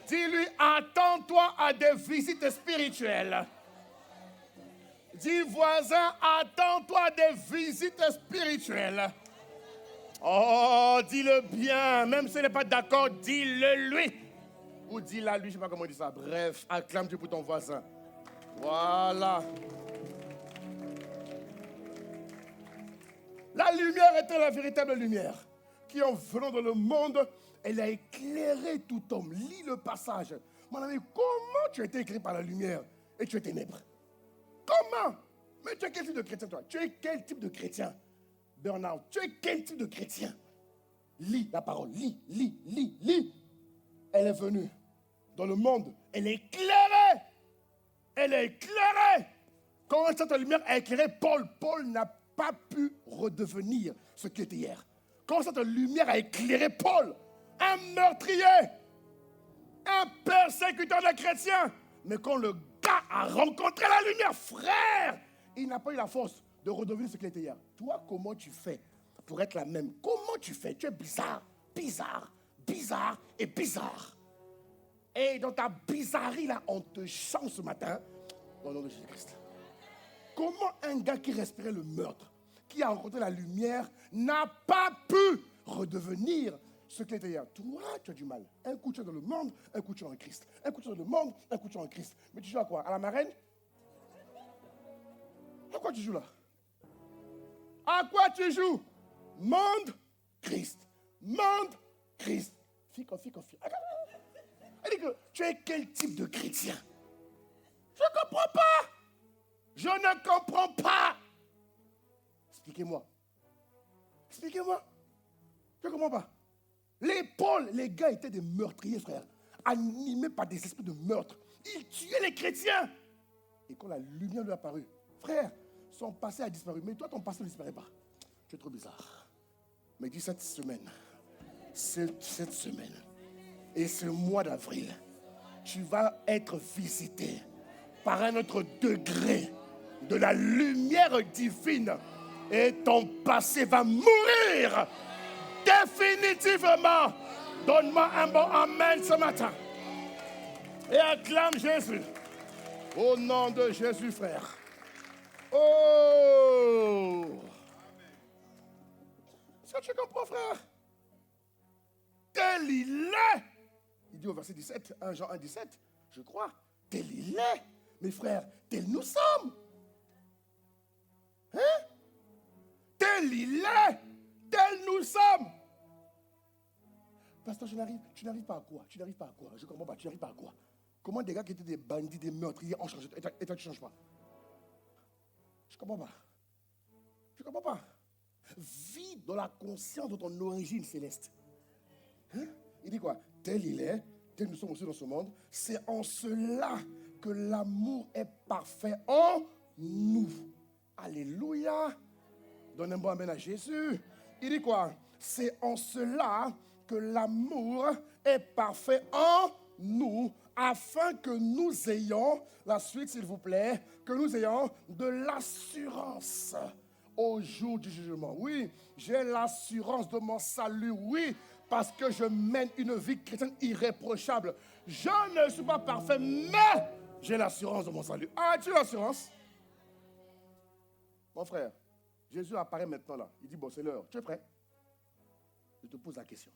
Dis-lui, attends-toi à des visites spirituelles. Dis voisin, attends-toi à des visites spirituelles. Oh, dis-le bien, même s'il n'est pas d'accord, dis-le lui. Ou dis-la lui, je ne sais pas comment on dit ça. Bref, acclame Dieu pour ton voisin. Voilà. La lumière était la véritable lumière qui, en venant dans le monde, elle a éclairé tout homme. Lis le passage. Mon ami, comment tu as été éclairé par la lumière et tu es ténèbres? Comment? Mais tu es quel type de chrétien, toi? Tu es quel type de chrétien? Bernard, tu es quel type de chrétien? Lis la parole. Lis. Elle est venue dans le monde. Elle est éclairée. Elle est éclairée. Quand cette lumière a éclairé Paul, Paul n'a pas pu redevenir ce qu'il était hier. Quand cette lumière a éclairé Paul, un meurtrier, un persécuteur de chrétiens, mais quand le gars a rencontré la lumière, frère, il n'a pas eu la force de redevenir ce qu'il était hier. Toi, comment tu fais pour être la même? Comment tu fais? Tu es bizarre et bizarre. Et dans ta bizarrerie là, on te chante ce matin au nom de Jésus-Christ. Comment un gars qui respirait le meurtre, qui a rencontré la lumière, n'a pas pu redevenir ce qu'il était hier? Toi, tu as du mal. Un coup, tu es dans le monde, un coup, tu es en Christ. Un coup, tu es dans le monde, un coup, tu es en Christ. Mais tu joues à quoi? À la marraine? À quoi tu joues là? À quoi tu joues? Monde, Christ. Monde, Christ. Fico. Elle dit que tu es quel type de chrétien? Je ne comprends pas. Je ne comprends pas. Expliquez-moi. Je ne comprends pas. Les gars étaient des meurtriers, frère. Animés par des esprits de meurtre. Ils tuaient les chrétiens. Et quand la lumière lui est apparue, frère, son passé a disparu. Mais toi, ton passé ne disparaît pas. Tu es trop bizarre. Mais dis cette semaine et ce mois d'avril, tu vas être visité par un autre degré de la lumière divine. Et ton passé va mourir définitivement. Donne-moi un bon amen ce matin. Et acclame Jésus. Au nom de Jésus, frère. Oh! Est-ce que tu comprends, frère? Tel il est. Il dit au verset 17, 1 Jean 1, 17, je crois. Tel il est. Mes frères, tel nous sommes. Hein? Tel il est. Tel nous sommes. Pasteur, tu n'arrives pas à quoi? Je ne comprends pas, tu n'arrives pas à quoi? Comment des gars qui étaient des bandits, des meurtriers ont changé et toi tu ne changes pas? Je ne comprends pas. Vis dans la conscience de ton origine céleste. Hein? Il dit quoi? Tel il est, tel nous sommes aussi dans ce monde. C'est en cela que l'amour est parfait en nous. Alléluia. Donne un bon amen à Jésus. Il dit quoi? C'est en cela que l'amour est parfait en nous, afin que nous ayons, la suite s'il vous plaît, que nous ayons de l'assurance au jour du jugement. Oui, j'ai l'assurance de mon salut, oui, parce que je mène une vie chrétienne irréprochable. Je ne suis pas parfait, mais j'ai l'assurance de mon salut. As-tu l'assurance? Mon frère, Jésus apparaît maintenant là. Il dit, bon, c'est l'heure. Tu es prêt? Je te pose la question.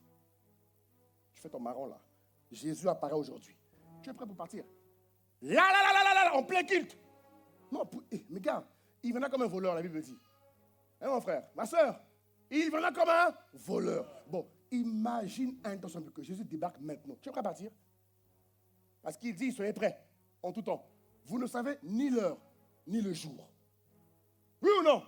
Tu fais ton marron là. Jésus apparaît aujourd'hui. Tu es prêt pour partir? Là, en plein culte. Non, mais gars, il viendra comme un voleur, la Bible dit. Hein, mon frère, ma soeur, il viendra comme un voleur. Bon, imagine intention que Jésus débarque maintenant. Tu es prêt à partir? Parce qu'il dit, soyez prêts en tout temps. Vous ne savez ni l'heure, ni le jour. Oui ou non?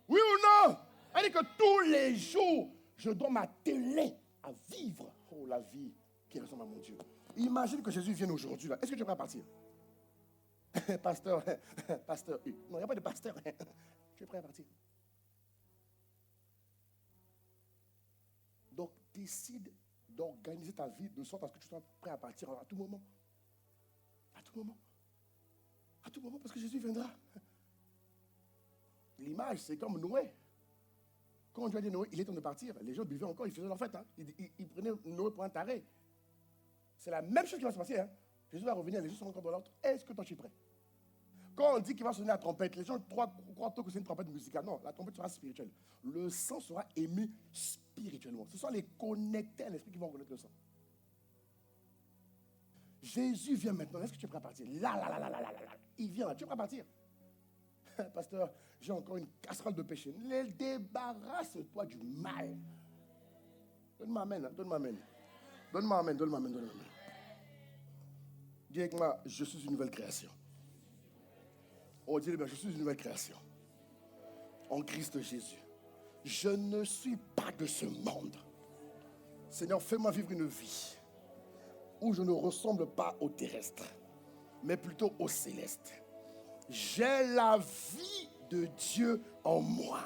Oui ou non? Elle dit que tous les jours, je dois m'atteler à vivre. Oh, la vie qui ressemble à mon Dieu. Imagine que Jésus vienne aujourd'hui là. Est-ce que tu es prêt à partir? Pasteur, pasteur. Non, il n'y a pas de pasteur. Tu es prêt à partir? Donc, décide d'organiser ta vie de sorte à ce que tu sois prêt à partir à tout moment. À tout moment. À tout moment, parce que Jésus viendra. L'image, c'est comme Noé. Quand Dieu a dit Noé, il est temps de partir. Les gens buvaient encore, ils faisaient leur fête. Hein. Ils prenaient Noé pour un taré. C'est la même chose qui va se passer. Hein. Jésus va revenir, les gens sont encore dans l'autre. Est-ce que toi tu es prêt? Quand on dit qu'il va sonner la trompette, les gens croient que c'est une trompette musicale. Non, la trompette sera spirituelle. Le sang sera ému spirituellement. Ce sont les connectés à l'esprit qui vont reconnaître le sang. Jésus vient maintenant. Est-ce que tu es prêt à partir? Là. Il vient là. Tu es prêt à partir? Pasteur, j'ai encore une casserole de péché. Débarrasse-toi du mal. Donne-moi amen. Donne-moi amen. Dis avec moi, je suis une nouvelle création. Oh, dis-le bien, je suis une nouvelle création. En Christ Jésus. Je ne suis pas de ce monde. Seigneur, fais-moi vivre une vie où je ne ressemble pas au terrestre, mais plutôt au céleste. J'ai la vie de Dieu en moi.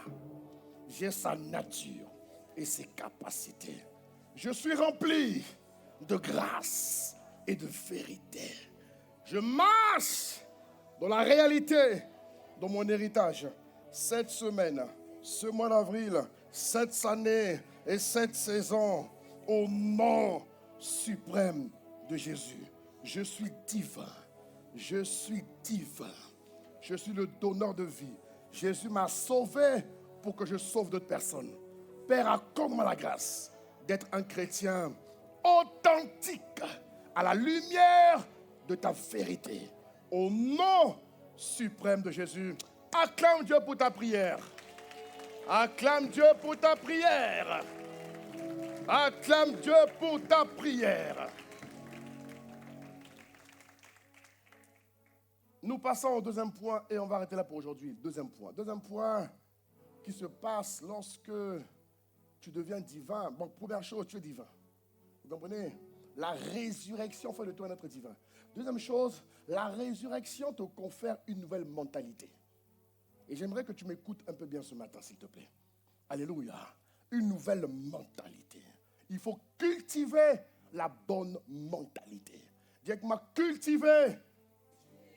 J'ai sa nature et ses capacités. Je suis rempli de grâce et de vérité. Je marche dans la réalité de mon héritage. Cette semaine, ce mois d'avril, cette année et cette saison, au nom suprême de Jésus, je suis divin. Je suis divin. Je suis le donneur de vie. Jésus m'a sauvé pour que je sauve d'autres personnes. Père, accorde-moi la grâce d'être un chrétien authentique à la lumière de ta vérité. Au nom suprême de Jésus, acclame Dieu pour ta prière. Acclame Dieu pour ta prière. Acclame Dieu pour ta prière. Nous passons au deuxième point et on va arrêter là pour aujourd'hui. Deuxième point qui se passe lorsque tu deviens divin. Bon, première chose, tu es divin. Vous comprenez? La résurrection fait de toi un être divin. Deuxième chose, la résurrection te confère une nouvelle mentalité. Et j'aimerais que tu m'écoutes un peu bien ce matin, s'il te plaît. Alléluia. Une nouvelle mentalité. Il faut cultiver la bonne mentalité. Dis avec moi, cultiver.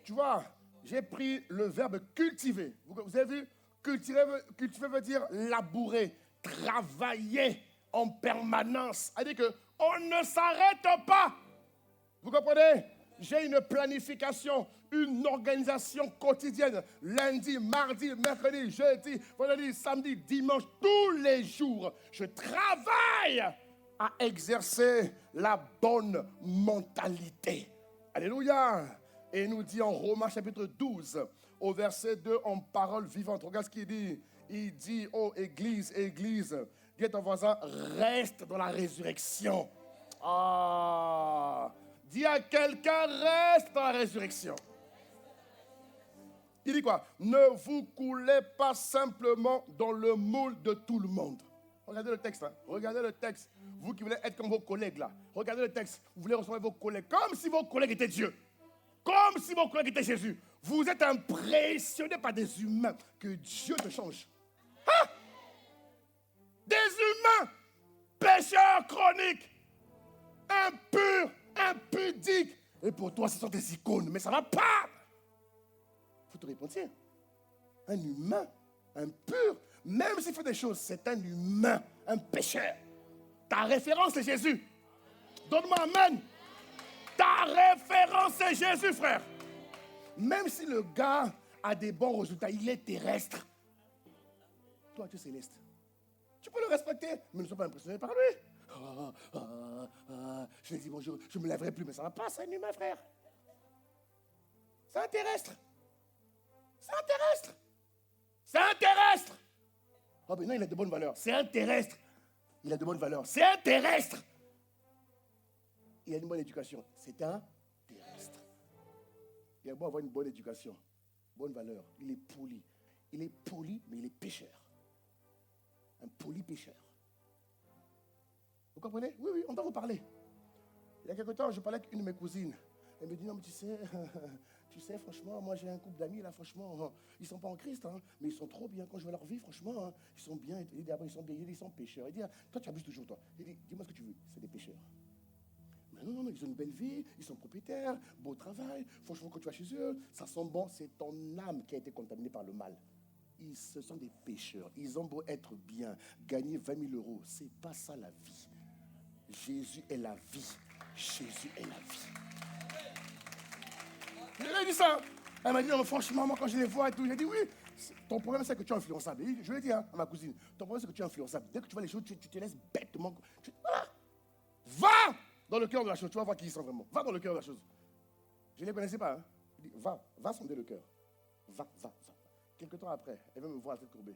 Tu vois, j'ai pris le verbe cultiver. Vous avez vu? Cultiver veut dire labourer, travailler en permanence. C'est-à-dire qu'on ne s'arrête pas. Vous comprenez? J'ai une planification, une organisation quotidienne. Lundi, mardi, mercredi, jeudi, vendredi, samedi, dimanche, tous les jours. Je travaille à exercer la bonne mentalité. Alléluia. Et il nous dit en Romains chapitre 12, au verset 2, en parole vivante. Regarde ce qu'il dit. Il dit, oh Église, dis à ton voisin, reste dans la résurrection. Dis à quelqu'un, reste dans la résurrection. Il dit quoi? Ne vous coulez pas simplement dans le moule de tout le monde. Regardez le texte. Hein. Regardez le texte. Vous qui voulez être comme vos collègues là. Regardez le texte. Vous voulez recevoir vos collègues comme si vos collègues étaient Dieu. Comme si vos collègues étaient Jésus. Vous êtes impressionnés par des humains. Que Dieu te change. Hein? Des humains. Pécheurs chroniques. Impurs. Impudiques. Et pour toi, ce sont des icônes. Mais ça ne va pas. Il faut te repentir. Un humain impur. Même s'il fait des choses, c'est un humain, un pécheur. Ta référence, c'est Jésus. Donne-moi amen. Ta référence, c'est Jésus, frère. Même si le gars a des bons résultats, il est terrestre. Toi, tu es céleste. Tu peux le respecter, mais ne sois pas impressionné par lui. Je lui ai dit bonjour, je ne me lèverai plus, mais ça va pas, c'est un humain, frère. C'est un terrestre. C'est un terrestre. C'est un terrestre. Oh, mais non, il a de bonnes valeurs. C'est un terrestre. Il a de bonnes valeurs. C'est un terrestre. Il a une bonne éducation. C'est un terrestre. Il a beau avoir une bonne éducation, bonne valeur. Il est poli. Il est poli, mais il est pécheur. Un poli pécheur. Vous comprenez? Oui, oui, on doit vous parler. Il y a quelque temps, je parlais avec une de mes cousines. Elle me dit, non, mais tu sais, franchement, moi j'ai un couple d'amis, là, franchement, ils ne sont pas en Christ, hein, mais ils sont trop bien. Quand je vois leur vie, franchement, hein, ils sont bien. Il dit, ils sont bien, ils sont pécheurs. Il dit, toi, tu abuses toujours, toi. Il dit, dis-moi ce que tu veux. C'est des pécheurs. Mais non, ils ont une belle vie, ils sont propriétaires, beau travail. Franchement, quand tu vas chez eux, ça sent bon. C'est ton âme qui a été contaminée par le mal. Ce sont des pécheurs. Ils ont beau être bien, gagner 20 000 euros. Ce n'est pas ça la vie. Jésus est la vie. Jésus est la vie. Je lui ai dit ça. Elle m'a dit, non, franchement, moi, quand je les vois et tout, j'ai dit, oui, ton problème, c'est que tu es influençable. Je lui ai dit à ma cousine, ton problème, c'est que tu es influençable. Dès que tu vois les choses, tu te laisses bêtement. Voilà. Va dans le cœur de la chose. Tu vas voir qui ils sont vraiment. Va dans le cœur de la chose. Je ne les connaissais pas. Hein. Il dit, va sonder le cœur. Va. Quelque temps après, elle veut me voir la tête courbée.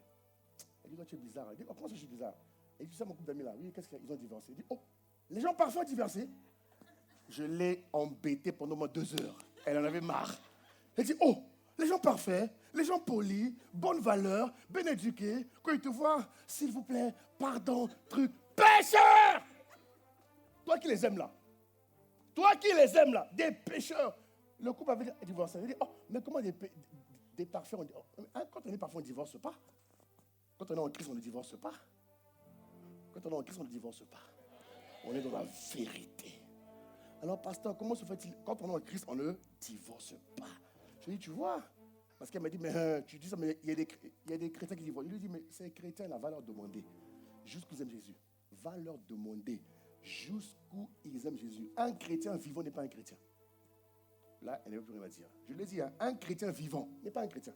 Elle dit, toi, tu es bizarre. Elle dit, oh, comment ça, je suis bizarre? Elle dit, tu sais, mon couple d'amis là, oui, qu'est-ce qu'ils ont divorcé? Elle dit, oh, les gens parfois divorcés. Je l'ai embêté pendant au moins 2 heures. Elle en avait marre. Elle dit, oh, les gens parfaits, les gens polis, bonne valeur, bien éduqués, quand ils te voient, s'il vous plaît, pardon, truc, pécheurs! Toi qui les aimes là. Toi qui les aimes là, des pécheurs. Le couple avait divorcé. Il dit, oh, mais comment des parfaits, quand on est parfait, on ne divorce pas. Quand on est en Christ, on ne divorce pas. Quand on est en Christ, on ne divorce pas. On est dans la vérité. Alors, pasteur, comment se fait-il? Quand on est en Christ, on ne divorce pas. Je lui ai dit, tu vois? Parce qu'elle m'a dit, mais tu dis ça, mais il y a des chrétiens qui divorcent. Je lui ai dit, mais ces chrétiens, là, va leur demander jusqu'où ils aiment Jésus. Va leur demander jusqu'où ils aiment Jésus. Un chrétien vivant n'est pas un chrétien. Là, elle n'avait plus rien à dire. Je lui ai dit, hein, un chrétien vivant n'est pas un chrétien.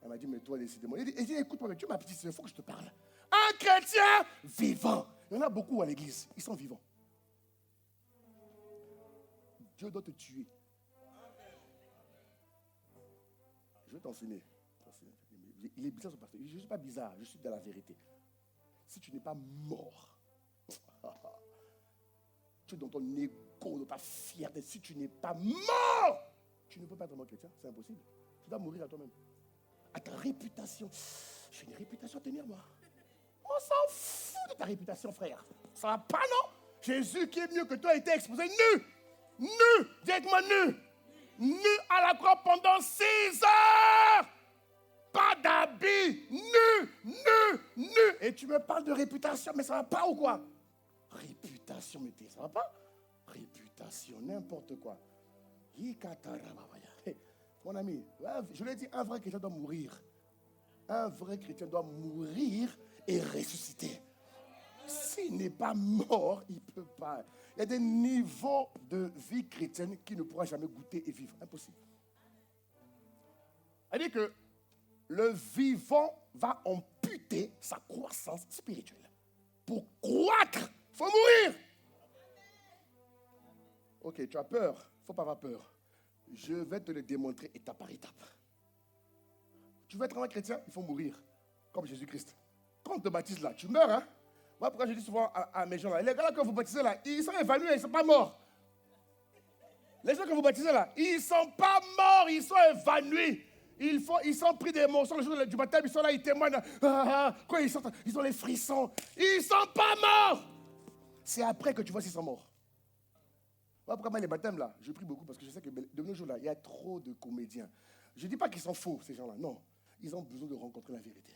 Elle m'a dit, mais toi, décidément. Elle dit, écoute-moi, tu es ma petite sœur, il faut que je te parle. Un chrétien vivant. Il y en a beaucoup à l'église, ils sont vivants. Dieu doit te tuer. Je vais t'enseigner. Il est bizarre ce pasteur. Je ne suis pas bizarre, je suis dans la vérité. Si tu n'es pas mort, tu es dans ton égo, dans ta fierté. Si tu n'es pas mort, tu ne peux pas être un chrétien. C'est impossible. Tu dois mourir à toi-même. À ta réputation. J'ai une réputation à tenir, moi. On s'en fout de ta réputation, frère. Ça va pas, non? Jésus qui est mieux que toi a été exposé nu. Nu, dis avec moi nu. Nu à la croix pendant 6 heures. Pas d'habit. Nu. Et tu me parles de réputation, mais ça va pas ou quoi? Réputation, mais ça va pas? Réputation, n'importe quoi. Mon ami, je l'ai dit, un vrai chrétien doit mourir. Un vrai chrétien doit mourir et ressusciter. S'il n'est pas mort, il ne peut pas. Il y a des niveaux de vie chrétienne qu'il ne pourra jamais goûter et vivre. Impossible. Elle dit que le vivant va amputer sa croissance spirituelle. Pour croître, il faut mourir. Ok, tu as peur. Il ne faut pas avoir peur. Je vais te le démontrer étape par étape. Tu veux être un chrétien, il faut mourir. Comme Jésus-Christ. Quand on te baptise là, tu meurs, hein? Moi, pourquoi je dis souvent à mes gens là, les gars là que vous baptisez là, ils sont évanouis, ils ne sont pas morts. Les gens que vous baptisez là, ils ne sont pas morts, ils sont évanouis. Ils sont pris d'émotion le jour du baptême, ils sont là, ils témoignent. Quand ils sortent, ils ont les frissons. Ils ne sont pas morts. C'est après que tu vois s'ils sont morts. Voilà pourquoi moi, les baptêmes là, je prie beaucoup parce que je sais que de nos jours là, il y a trop de comédiens. Je ne dis pas qu'ils sont faux, ces gens-là. Non, ils ont besoin de rencontrer la vérité.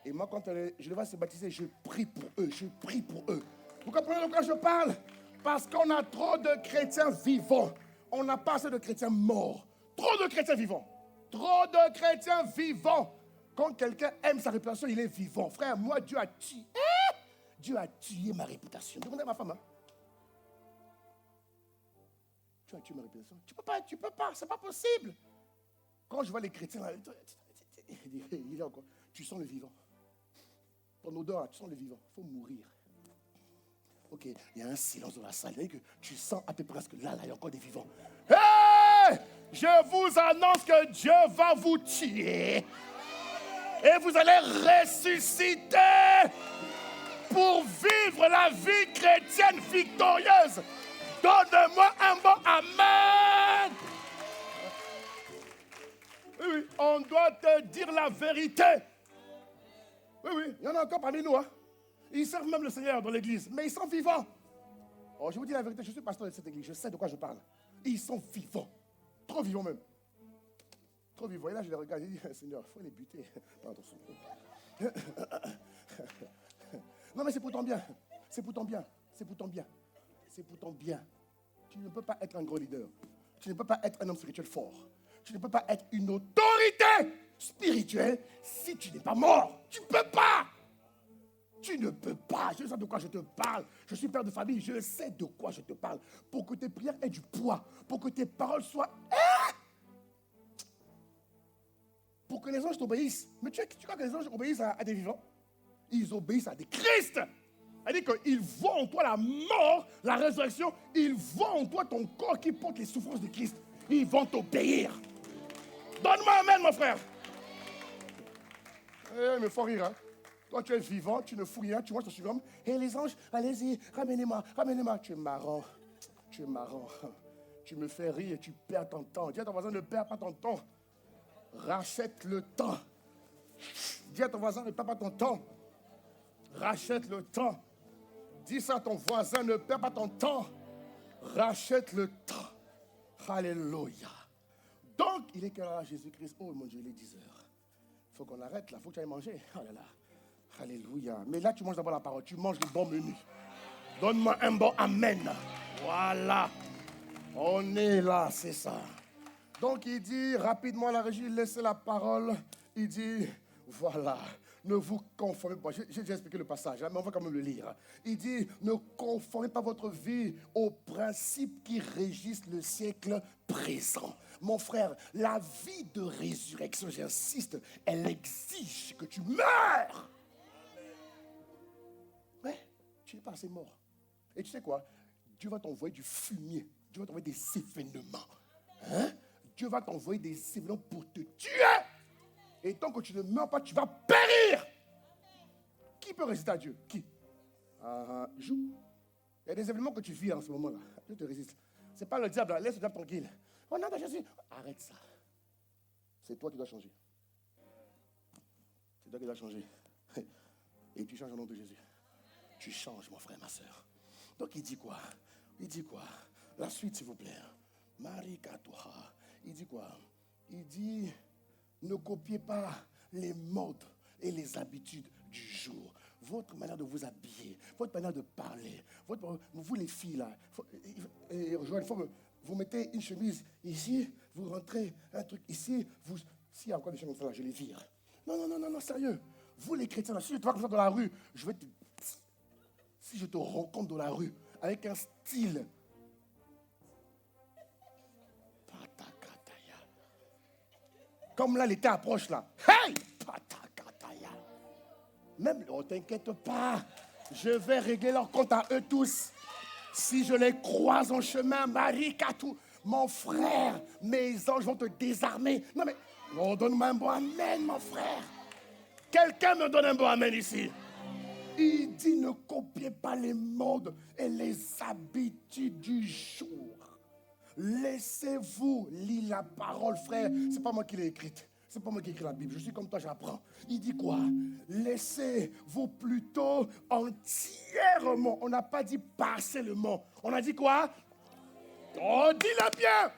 Et moi, quand je les vois se baptiser, je prie pour eux, je prie pour eux. Vous comprenez de quoi je parle? Parce qu'on a trop de chrétiens vivants. On n'a pas assez de chrétiens morts. Trop de chrétiens vivants. Trop de chrétiens vivants. Quand quelqu'un aime sa réputation, il est vivant. Frère, moi, Dieu a tué. Dieu a tué ma réputation. Demandez à ma femme. Hein? Dieu a tué ma réputation. Tu peux pas, c'est pas possible. Quand je vois les chrétiens, là, il est encore. Tu sens le vivant. Ton odeur, là, tu sens le vivant. Il faut mourir. Ok, il y a un silence dans la salle. Que tu sens à peu près que là, il y a encore des vivants. Hey! Je vous annonce que Dieu va vous tuer. Et vous allez ressusciter pour vivre la vie chrétienne victorieuse. Donne-moi un bon amen. Oui, on doit te dire la vérité. Oui, il y en a encore parmi nous. Hein. Ils servent même le Seigneur dans l'église, mais ils sont vivants. Oh, je vous dis la vérité, je suis pasteur de cette église, je sais de quoi je parle. Ils sont vivants, trop vivants même. Trop vivants. Et là, je les regarde, je dis, Seigneur, il faut les buter. Pardon. Non, mais c'est pour ton bien. C'est pour ton bien. C'est pour ton bien. C'est pour ton bien. Tu ne peux pas être un gros leader. Tu ne peux pas être un homme spirituel fort. Tu ne peux pas être une autorité spirituelle si tu n'es pas mort. Tu ne peux pas. Tu ne peux pas. Je sais de quoi je te parle. Je suis père de famille. Je sais de quoi je te parle. Pour que tes prières aient du poids. Pour que tes paroles soient... Pour que les anges t'obéissent. Mais tu crois que les anges obéissent à des vivants? Ils obéissent à des Christ. C'est-à-dire qu'ils voient en toi la mort, la résurrection. Ils voient en toi ton corps qui porte les souffrances de Christ. Ils vont t'obéir. Donne-moi un amen, mon frère. Mais il faut rire, hein. Toi, tu es vivant, tu ne fous rien, tu manges ton sucre. Et les anges, allez-y, ramenez-moi, ramenez-moi. Tu es marrant. Tu es marrant. Tu me fais rire et tu perds ton temps. Dis à ton voisin, ne perds pas ton temps. Rachète le temps. Dis à ton voisin, ne perds pas ton temps. Rachète le temps. Dis ça à ton voisin, ne perds pas ton temps. Rachète le temps. Alléluia. Donc, il est quelle heure, Jésus-Christ? Oh mon Dieu, il est 10 heures. Il faut qu'on arrête là, il faut que tu ailles manger. Oh là là. Alléluia. Mais là, tu manges d'abord la parole, tu manges le bon menu. Donne-moi un bon amen. Voilà. On est là, c'est ça. Donc, il dit rapidement à la régie, laissez la parole. Il dit, voilà. Ne vous conformez pas. J'ai déjà expliqué le passage, hein, mais on va quand même le lire. Il dit, ne conformez pas votre vie aux principes qui régissent le siècle présent. Mon frère, la vie de résurrection, j'insiste, elle exige que tu meurs. Ouais, tu n'es pas assez mort. Et tu sais quoi? Dieu va t'envoyer du fumier. Dieu va t'envoyer des événements. Hein? Dieu va t'envoyer des événements pour te tuer. Et tant que tu ne meurs pas, tu vas périr. Qui peut résister à Dieu? Qui? Joue. Il y a des événements que tu vis en ce moment-là. Dieu te résiste. Ce n'est pas le diable. Là. Laisse le diable tranquille. Oh non, Jésus. Arrête ça. C'est toi qui dois changer. C'est toi qui dois changer. Et tu changes au nom de Jésus. Tu changes, mon frère, ma soeur. Donc il dit quoi? Il dit quoi? La suite, s'il vous plaît. Marie Katoha. Il dit quoi? Il dit... Ne copiez pas les modes et les habitudes du jour. Votre manière de vous habiller, votre manière de parler, vous les filles là, vous mettez une chemise ici, vous rentrez un truc ici, s'il y a encore des choses comme ça là, je les vire. Non, sérieux. Vous les chrétiens là, si je te vois comme ça dans la rue, si je te rencontre dans la rue avec un style, comme là, l'été approche là. Hey! Même, oh, t'inquiète pas. Je vais régler leur compte à eux tous. Si je les croise en chemin, Marie Katou, mon frère, mes anges vont te désarmer. Non mais, oh, donne-moi un bon amen, mon frère. Quelqu'un me donne un bon amen ici. Il dit, ne copiez pas les modes et les habitudes du jour. Laissez-vous lire la parole, frère. C'est pas moi qui l'ai écrite. C'est pas moi qui écris la Bible. Je suis comme toi, j'apprends. Il dit quoi? Laissez-vous plutôt entièrement. On n'a pas dit partiellement. On a dit quoi? Oh, dis-le bien.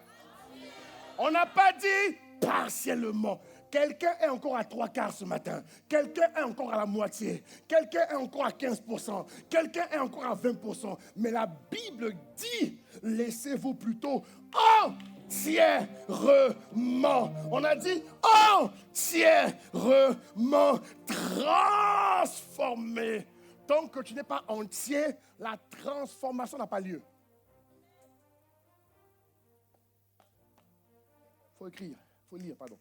On n'a pas dit partiellement. Quelqu'un est encore à 3/4 ce matin. Quelqu'un est encore à la moitié. Quelqu'un est encore à 15%. Quelqu'un est encore à 20%. Mais la Bible dit, laissez-vous plutôt entièrement. On a dit entièrement transformé. Tant que tu n'es pas entier, la transformation n'a pas lieu. Il faut écrire, il faut lire, pardon.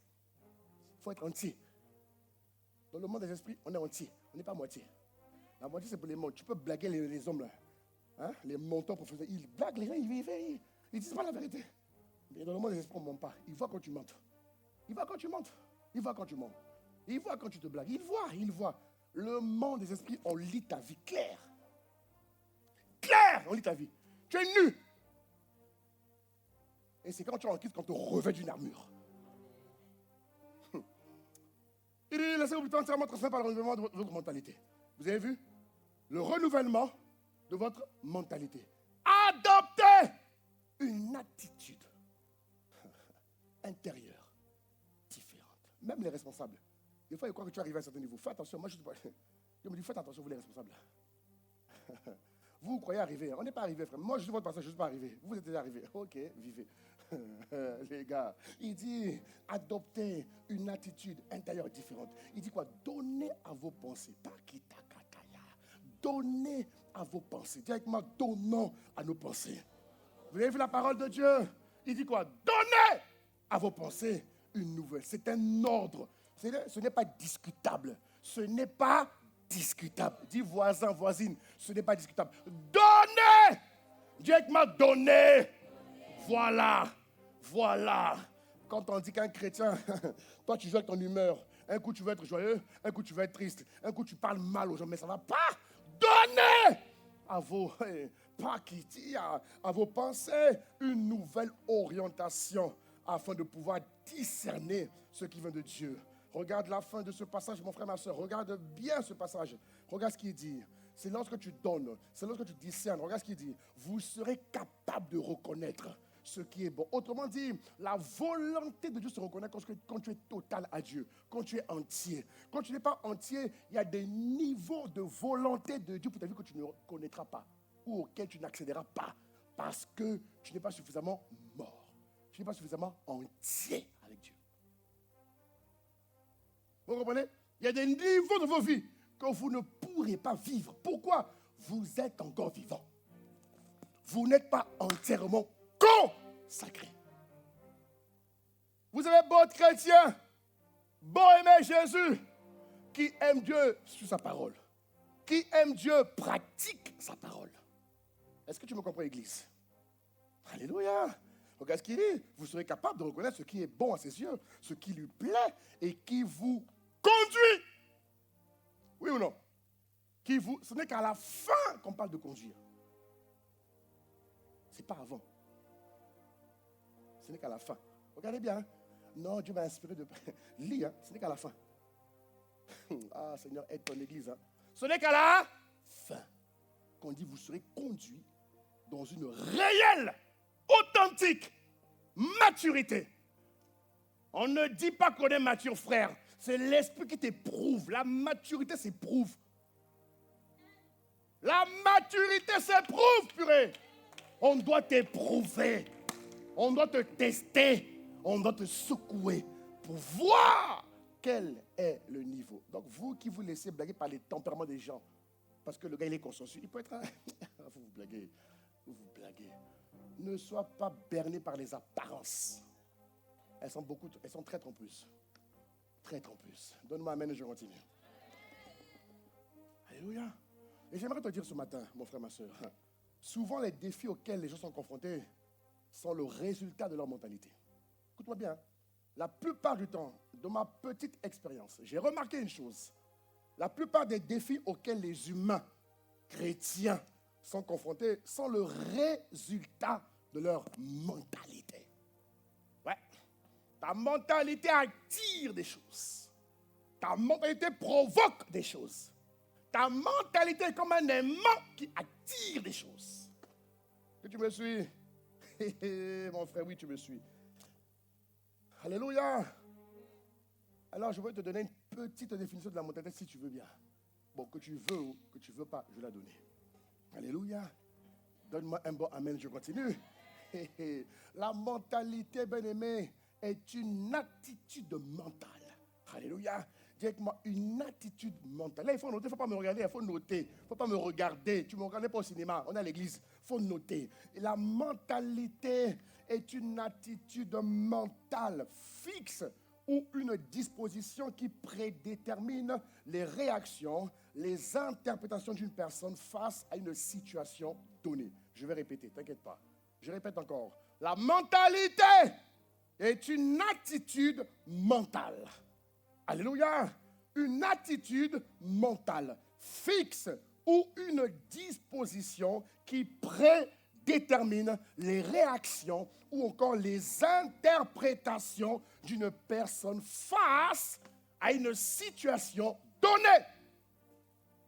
Il faut être entier. Dans le monde des esprits, on est entier. On n'est pas moitié. La moitié, c'est pour les mondes. Tu peux blaguer les hommes là. Hein? Les montants professionnels. Ils blaguent les gens, ils disent pas la vérité. Mais dans le monde des esprits, on ne ment pas. Ils voient quand tu mentes. Ils voient quand tu mentes. Ils voient quand tu mens. Ils voient quand tu te blagues. Ils voient. Le monde des esprits, on lit ta vie claire. Claire, on lit ta vie. Tu es nu. Et c'est quand tu es en Christ qu'on te revêt d'une armure. Il dit, laissez-vous plutôt entièrement transformer par le renouvellement de votre mentalité. Vous avez vu? Le renouvellement de votre mentalité. Adoptez une attitude intérieure différente. Même les responsables. Des fois, ils croient que tu arrives à un certain niveau. Fais attention. Moi, je me dis, faites attention, vous les responsables. Vous croyez arriver. On n'est pas arrivé, frère. Moi, je suis votre passage, je ne suis pas arrivé. Vous êtes déjà arrivé. Ok, vivez. Les gars, il dit, adoptez une attitude intérieure différente. Il dit quoi? Donnez à vos pensées. Donnez à vos pensées. Directement, donnons à nos pensées. Vous avez vu la parole de Dieu? Il dit quoi? Donnez à vos pensées une nouvelle. C'est un ordre. Ce n'est pas discutable. Ce n'est pas discutable. Dis voisin, voisine, ce n'est pas discutable. Donnez! Directement, donnez! Voilà. Quand on dit qu'un chrétien, toi tu joues avec ton humeur, un coup tu veux être joyeux, un coup tu veux être triste, un coup tu parles mal aux gens, mais ça ne va pas. Donnez à vos pensées une nouvelle orientation afin de pouvoir discerner ce qui vient de Dieu. Regarde la fin de ce passage, mon frère, ma soeur. Regarde bien ce passage. Regarde ce qu'il dit. C'est lorsque tu donnes, c'est lorsque tu discernes. Regarde ce qu'il dit. Vous serez capable de reconnaître ce qui est bon. Autrement dit, la volonté de Dieu se reconnaît quand tu es total à Dieu, quand tu es entier. Quand tu n'es pas entier, il y a des niveaux de volonté de Dieu pour ta vie que tu ne connaîtras pas ou auxquels tu n'accéderas pas parce que tu n'es pas suffisamment mort. Tu n'es pas suffisamment entier avec Dieu. Vous comprenez? Il y a des niveaux de vos vies que vous ne pourrez pas vivre. Pourquoi? Vous êtes encore vivant. Vous n'êtes pas entièrement consacré. Vous avez beau être chrétien, beau aimer Jésus, qui aime Dieu sur sa parole, qui aime Dieu pratique sa parole. Est-ce que tu me comprends, Église? Alléluia. Regarde ce qu'il dit. Vous serez capable de reconnaître ce qui est bon à ses yeux, ce qui lui plaît et qui vous conduit. Oui ou non? Ce n'est qu'à la fin qu'on parle de conduire. Ce n'est pas avant. Ce n'est qu'à la fin. Regardez bien. Hein? Non, Dieu m'a inspiré de... Lis, hein? Ce n'est qu'à la fin. Ah, Seigneur, aide ton église. Hein? Ce n'est qu'à la fin qu'on dit vous serez conduit dans une réelle, authentique maturité. On ne dit pas qu'on est mature, frère. C'est l'esprit qui t'éprouve. La maturité s'éprouve. La maturité s'éprouve, purée. On doit t'éprouver. On doit te tester. On doit te secouer pour voir quel est le niveau. Donc, vous qui vous laissez blaguer par les tempéraments des gens, parce que le gars, il est consensuel, il peut être... vous blaguez. Vous blaguez. Ne sois pas berné par les apparences. Elles sont très trompeuses. Très trompeuses. Donne-moi amen et je continue. Alléluia. Et j'aimerais te dire ce matin, mon frère, ma soeur, souvent les défis auxquels les gens sont confrontés sont le résultat de leur mentalité. Écoute-moi bien. La plupart du temps, de ma petite expérience, j'ai remarqué une chose. La plupart des défis auxquels les humains chrétiens sont confrontés sont le résultat de leur mentalité. Ouais. Ta mentalité attire des choses. Ta mentalité provoque des choses. Ta mentalité est comme un aimant qui attire des choses. Que tu me suis? Mon frère, oui, tu me suis. Alléluia. Alors, je vais te donner une petite définition de la mentalité si tu veux bien. Bon, que tu veux ou que tu ne veux pas, je vais la donner. Alléluia. Donne-moi un bon amen, je continue. La mentalité, bien-aimé, est une attitude mentale. Alléluia. Dis avec moi, une attitude mentale. Là, il faut noter, il ne faut pas me regarder, il faut noter. Il ne faut pas me regarder. Tu ne me regardes pas au cinéma, on est à l'église. Il faut noter. Et la mentalité est une attitude mentale fixe ou une disposition qui prédétermine les réactions, les interprétations d'une personne face à une situation donnée. Je vais répéter, t'inquiète pas. Je répète encore. La mentalité est une attitude mentale. Alléluia. Une attitude mentale fixe ou une disposition qui prédétermine les réactions ou encore les interprétations d'une personne face à une situation donnée.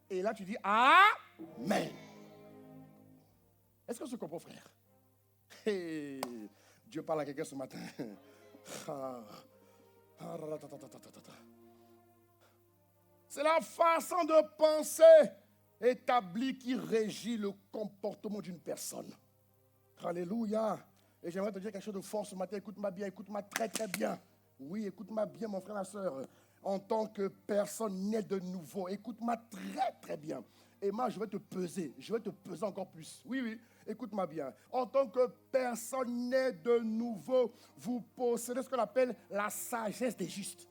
Et là, tu dis Amen. Est-ce que tu comprends, frère? Hey, Dieu parle à quelqu'un ce matin. C'est la façon de penser établie qui régit le comportement d'une personne. Alléluia. Et j'aimerais te dire quelque chose de fort ce matin. Écoute-moi bien, écoute-moi très très bien. Oui, écoute-moi bien, mon frère, ma soeur. En tant que personne née de nouveau, écoute-moi très très bien. Et moi, je vais te peser encore plus. Oui, oui, écoute-moi bien. En tant que personne née de nouveau, vous possédez ce qu'on appelle la sagesse des justes.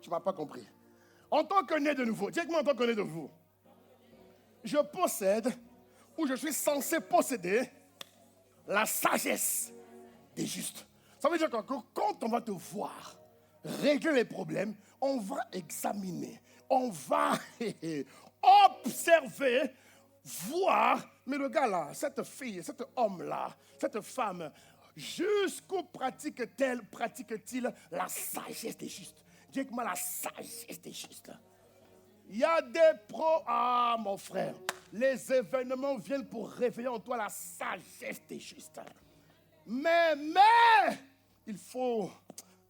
Tu ne m'as pas compris. En tant que né de nouveau, dis-moi en tant que né de nouveau, je possède, ou je suis censé posséder, la sagesse des justes. Ça veut dire que quand on va te voir régler les problèmes, on va examiner, on va observer, voir, mais le gars là, cette fille, cet homme là, cette femme, jusqu'où pratique-t-il la sagesse des justes? Dis avec moi la sagesse des justes. Il y a des pros. Ah, mon frère, les événements viennent pour réveiller en toi la sagesse des justes. Mais, il faut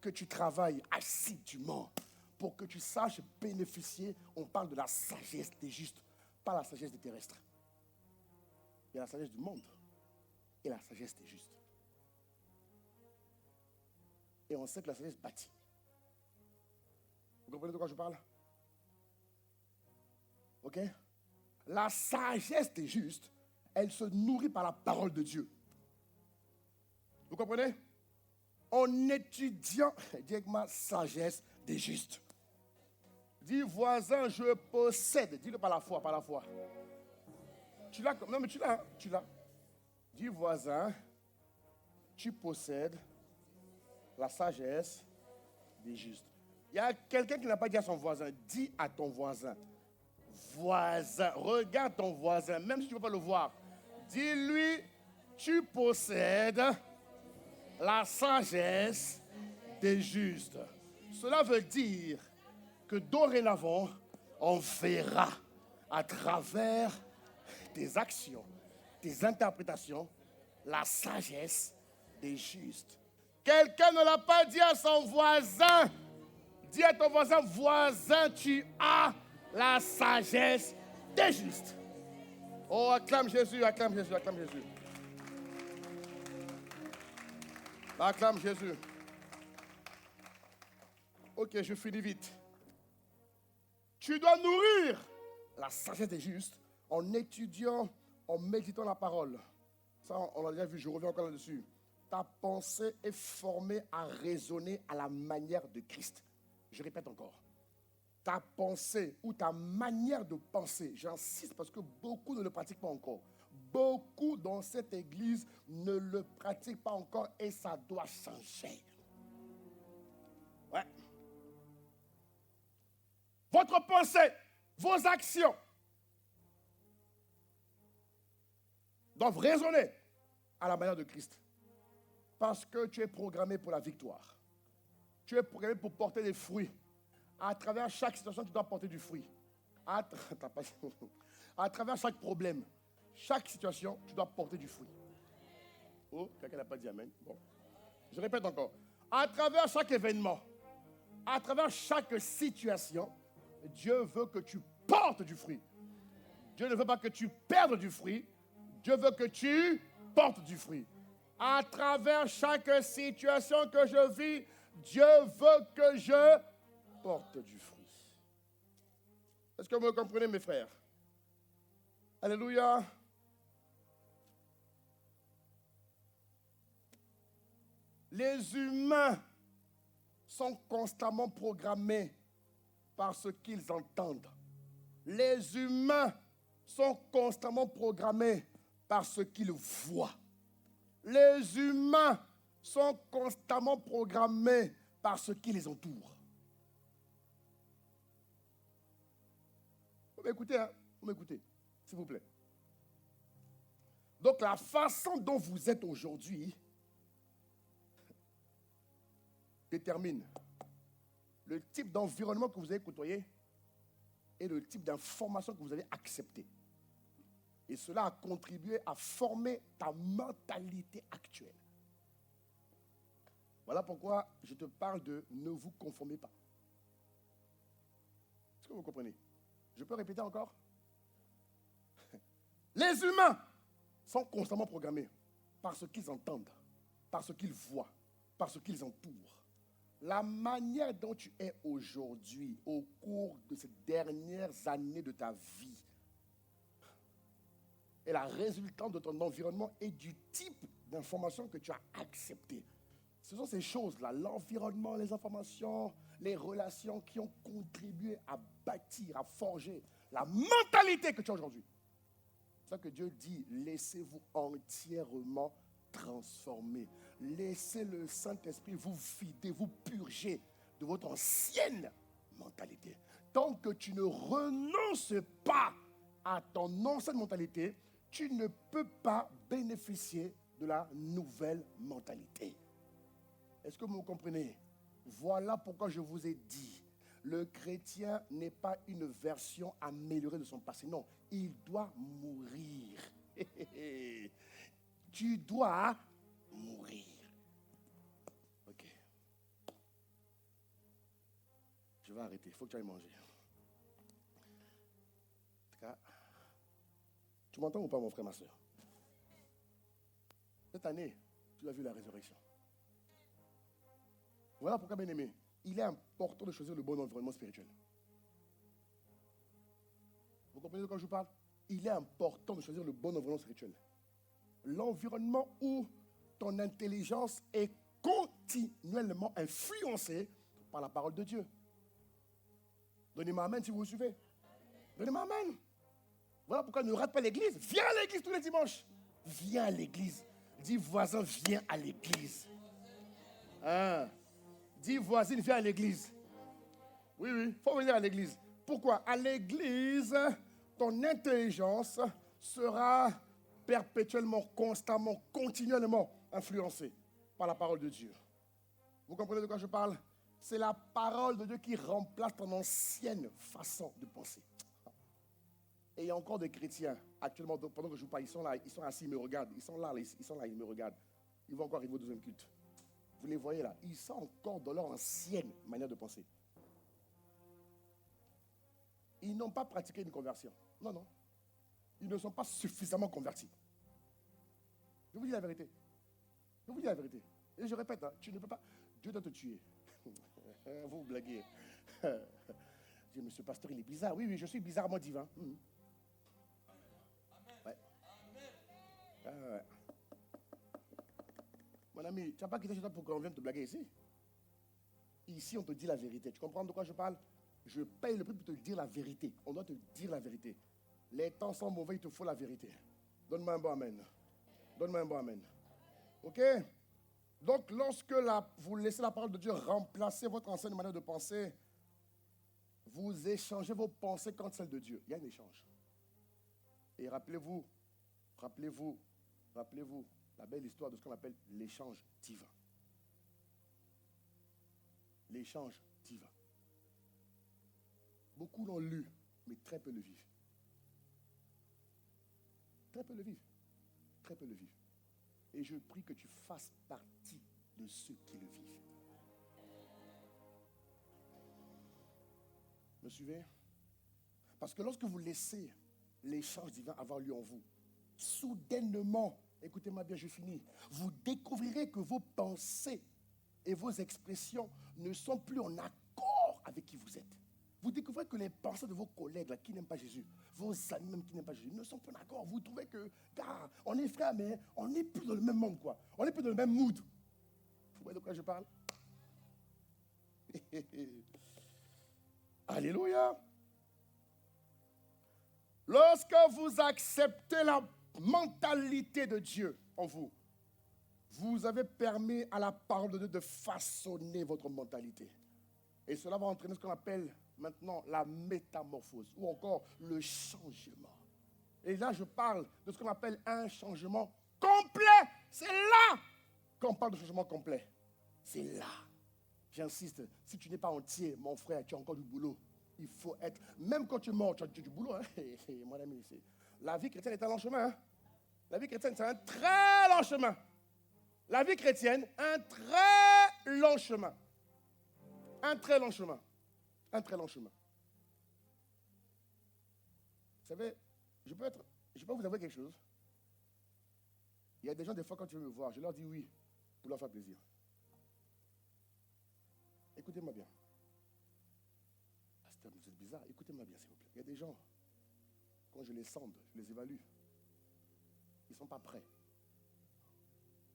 que tu travailles assidûment pour que tu saches bénéficier. On parle de la sagesse des justes, pas la sagesse des terrestres. Il y a la sagesse du monde et la sagesse des justes. Et on sait que la sagesse bâtit. Vous comprenez de quoi je parle? Ok? La sagesse des justes, elle se nourrit par la parole de Dieu. Vous comprenez? En étudiant, dis avec moi, sagesse des justes. Dis voisin, je possède. Dis-le par la foi, par la foi. Tu l'as? Non, mais tu l'as. Dis voisin, tu possèdes la sagesse des justes. Il y a quelqu'un qui n'a pas dit à son voisin, dis à ton voisin. Voisin, regarde ton voisin, même si tu ne veux pas le voir. Dis-lui, tu possèdes la sagesse des justes. Cela veut dire que dorénavant, on verra à travers tes actions, tes interprétations, la sagesse des justes. Quelqu'un ne l'a pas dit à son voisin. Dis à ton voisin, voisin, tu as la sagesse des justes. Oh, acclame Jésus, acclame Jésus, acclame Jésus. Acclame Jésus. Ok, je finis vite. Tu dois nourrir la sagesse des justes en étudiant, en méditant la parole. Ça, on l'a déjà vu, je reviens encore là-dessus. Ta pensée est formée à raisonner à la manière de Christ. Je répète encore. Ta pensée ou ta manière de penser, j'insiste parce que beaucoup ne le pratiquent pas encore. Beaucoup dans cette église ne le pratiquent pas encore et ça doit changer. Ouais. Votre pensée, vos actions doivent raisonner à la manière de Christ. Parce que tu es programmé pour la victoire. Tu es programmé pour porter des fruits. À travers chaque situation, tu dois porter du fruit. À travers chaque problème, chaque situation, tu dois porter du fruit. Oh, quelqu'un n'a pas dit amen. Bon. Je répète encore. À travers chaque événement, à travers chaque situation, Dieu veut que tu portes du fruit. Dieu ne veut pas que tu perdes du fruit. Dieu veut que tu portes du fruit. À travers chaque situation que je vis, Dieu veut que je porte du fruit. Est-ce que vous me comprenez, mes frères? Alléluia. Les humains sont constamment programmés par ce qu'ils entendent. Les humains sont constamment programmés par ce qu'ils voient. Les humains sont constamment programmés par ce qui les entoure. Vous m'écoutez, hein? Vous m'écoutez, s'il vous plaît. Donc la façon dont vous êtes aujourd'hui détermine le type d'environnement que vous avez côtoyé et le type d'information que vous avez accepté. Et cela a contribué à former ta mentalité actuelle. Voilà pourquoi je te parle de ne vous conformez pas. Est-ce que vous comprenez? Je peux répéter encore? Les humains sont constamment programmés par ce qu'ils entendent, par ce qu'ils voient, par ce qu'ils entourent. La manière dont tu es aujourd'hui, au cours de ces dernières années de ta vie, est la résultante de ton environnement et du type d'information que tu as accepté. Ce sont ces choses-là, l'environnement, les informations, les relations qui ont contribué à bâtir, à forger la mentalité que tu as aujourd'hui. C'est ça que Dieu dit, laissez-vous entièrement transformer. Laissez le Saint-Esprit vous vider, vous purger de votre ancienne mentalité. Tant que tu ne renonces pas à ton ancienne mentalité, tu ne peux pas bénéficier de la nouvelle mentalité. Est-ce que vous me comprenez? Voilà pourquoi je vous ai dit, le chrétien n'est pas une version améliorée de son passé. Non, il doit mourir. Tu dois mourir. Ok. Je vais arrêter. Il faut que tu ailles manger. En tout cas, tu m'entends ou pas, mon frère, ma soeur? Cette année, tu as vu la résurrection. Voilà pourquoi, bien aimé, il est important de choisir le bon environnement spirituel. Vous comprenez de quoi je vous parle? Il est important de choisir le bon environnement spirituel. L'environnement où ton intelligence est continuellement influencée par la parole de Dieu. Donnez-moi amen si vous me suivez. Donnez-moi amen. Voilà pourquoi ne rate pas l'église. Viens à l'église tous les dimanches. Viens à l'église. Dis voisin, viens à l'église. Hein? Dis voisine, viens à l'église. Oui, il faut venir à l'église. Pourquoi? À l'église, ton intelligence sera perpétuellement, constamment, continuellement influencée par la parole de Dieu. Vous comprenez de quoi je parle? C'est la parole de Dieu qui remplace ton ancienne façon de penser. Et il y a encore des chrétiens, actuellement, pendant que je vous parle, ils sont là, ils sont assis, ils me regardent. Ils sont là, ils me regardent. Ils vont encore arriver au deuxième culte. Vous les voyez là, ils sont encore dans leur ancienne manière de penser. Ils n'ont pas pratiqué une conversion. Non, non. Ils ne sont pas suffisamment convertis. Je vous dis la vérité. Je vous dis la vérité. Et je répète, hein, tu ne peux pas. Dieu doit te tuer. Vous blaguez. Je dis, monsieur pasteur, il est bizarre. Oui, je suis bizarrement divin. Ouais. Ouais. Mon ami, tu n'as pas quitté chez toi pour qu'on vienne te blaguer ici. Ici, on te dit la vérité. Tu comprends de quoi je parle? Je paye le prix pour te dire la vérité. On doit te dire la vérité. Les temps sont mauvais, il te faut la vérité. Donne-moi un bon amen. Donne-moi un bon amen. OK? Donc, lorsque vous laissez la parole de Dieu remplacer votre ancienne manière de penser, vous échangez vos pensées contre celles de Dieu. Il y a un échange. Et rappelez-vous, La belle histoire de ce qu'on appelle l'échange divin. L'échange divin. Beaucoup l'ont lu, mais très peu le vivent. Très peu le vivent. Très peu le vivent. Et je prie que tu fasses partie de ceux qui le vivent. Me suivez? Parce que lorsque vous laissez l'échange divin avoir lieu en vous, soudainement, écoutez-moi bien, je finis, vous découvrirez que vos pensées et vos expressions ne sont plus en accord avec qui vous êtes. Vous découvrez que les pensées de vos collègues là, qui n'aiment pas Jésus, vos amis même qui n'aiment pas Jésus, ne sont plus en accord. Vous trouvez que, car on est frères, mais on n'est plus dans le même monde, quoi. On n'est plus dans le même mood. Vous voyez de quoi je parle? Alléluia. Lorsque vous acceptez la mentalité de Dieu en vous, vous avez permis à la parole de Dieu de façonner votre mentalité. Et cela va entraîner ce qu'on appelle maintenant la métamorphose ou encore le changement. Et là, je parle de ce qu'on appelle un changement complet. C'est là qu'on parle de changement complet. C'est là. J'insiste, si tu n'es pas entier, mon frère, tu as encore du boulot. Il faut être, même quand tu es mort, tu as du boulot. Hein? Mon ami, la vie chrétienne est un long chemin. Hein? La vie chrétienne, c'est un très long chemin. La vie chrétienne, un très long chemin. Un très long chemin. Un très long chemin. Vous savez, je peux vous avouer quelque chose. Il y a des gens, des fois, quand tu veux me voir, je leur dis oui, pour leur faire plaisir. Écoutez-moi bien. Pasteur, vous êtes bizarre. Écoutez-moi bien, s'il vous plaît. Il y a des gens, quand je les sonde, je les évalue, ils ne sont pas prêts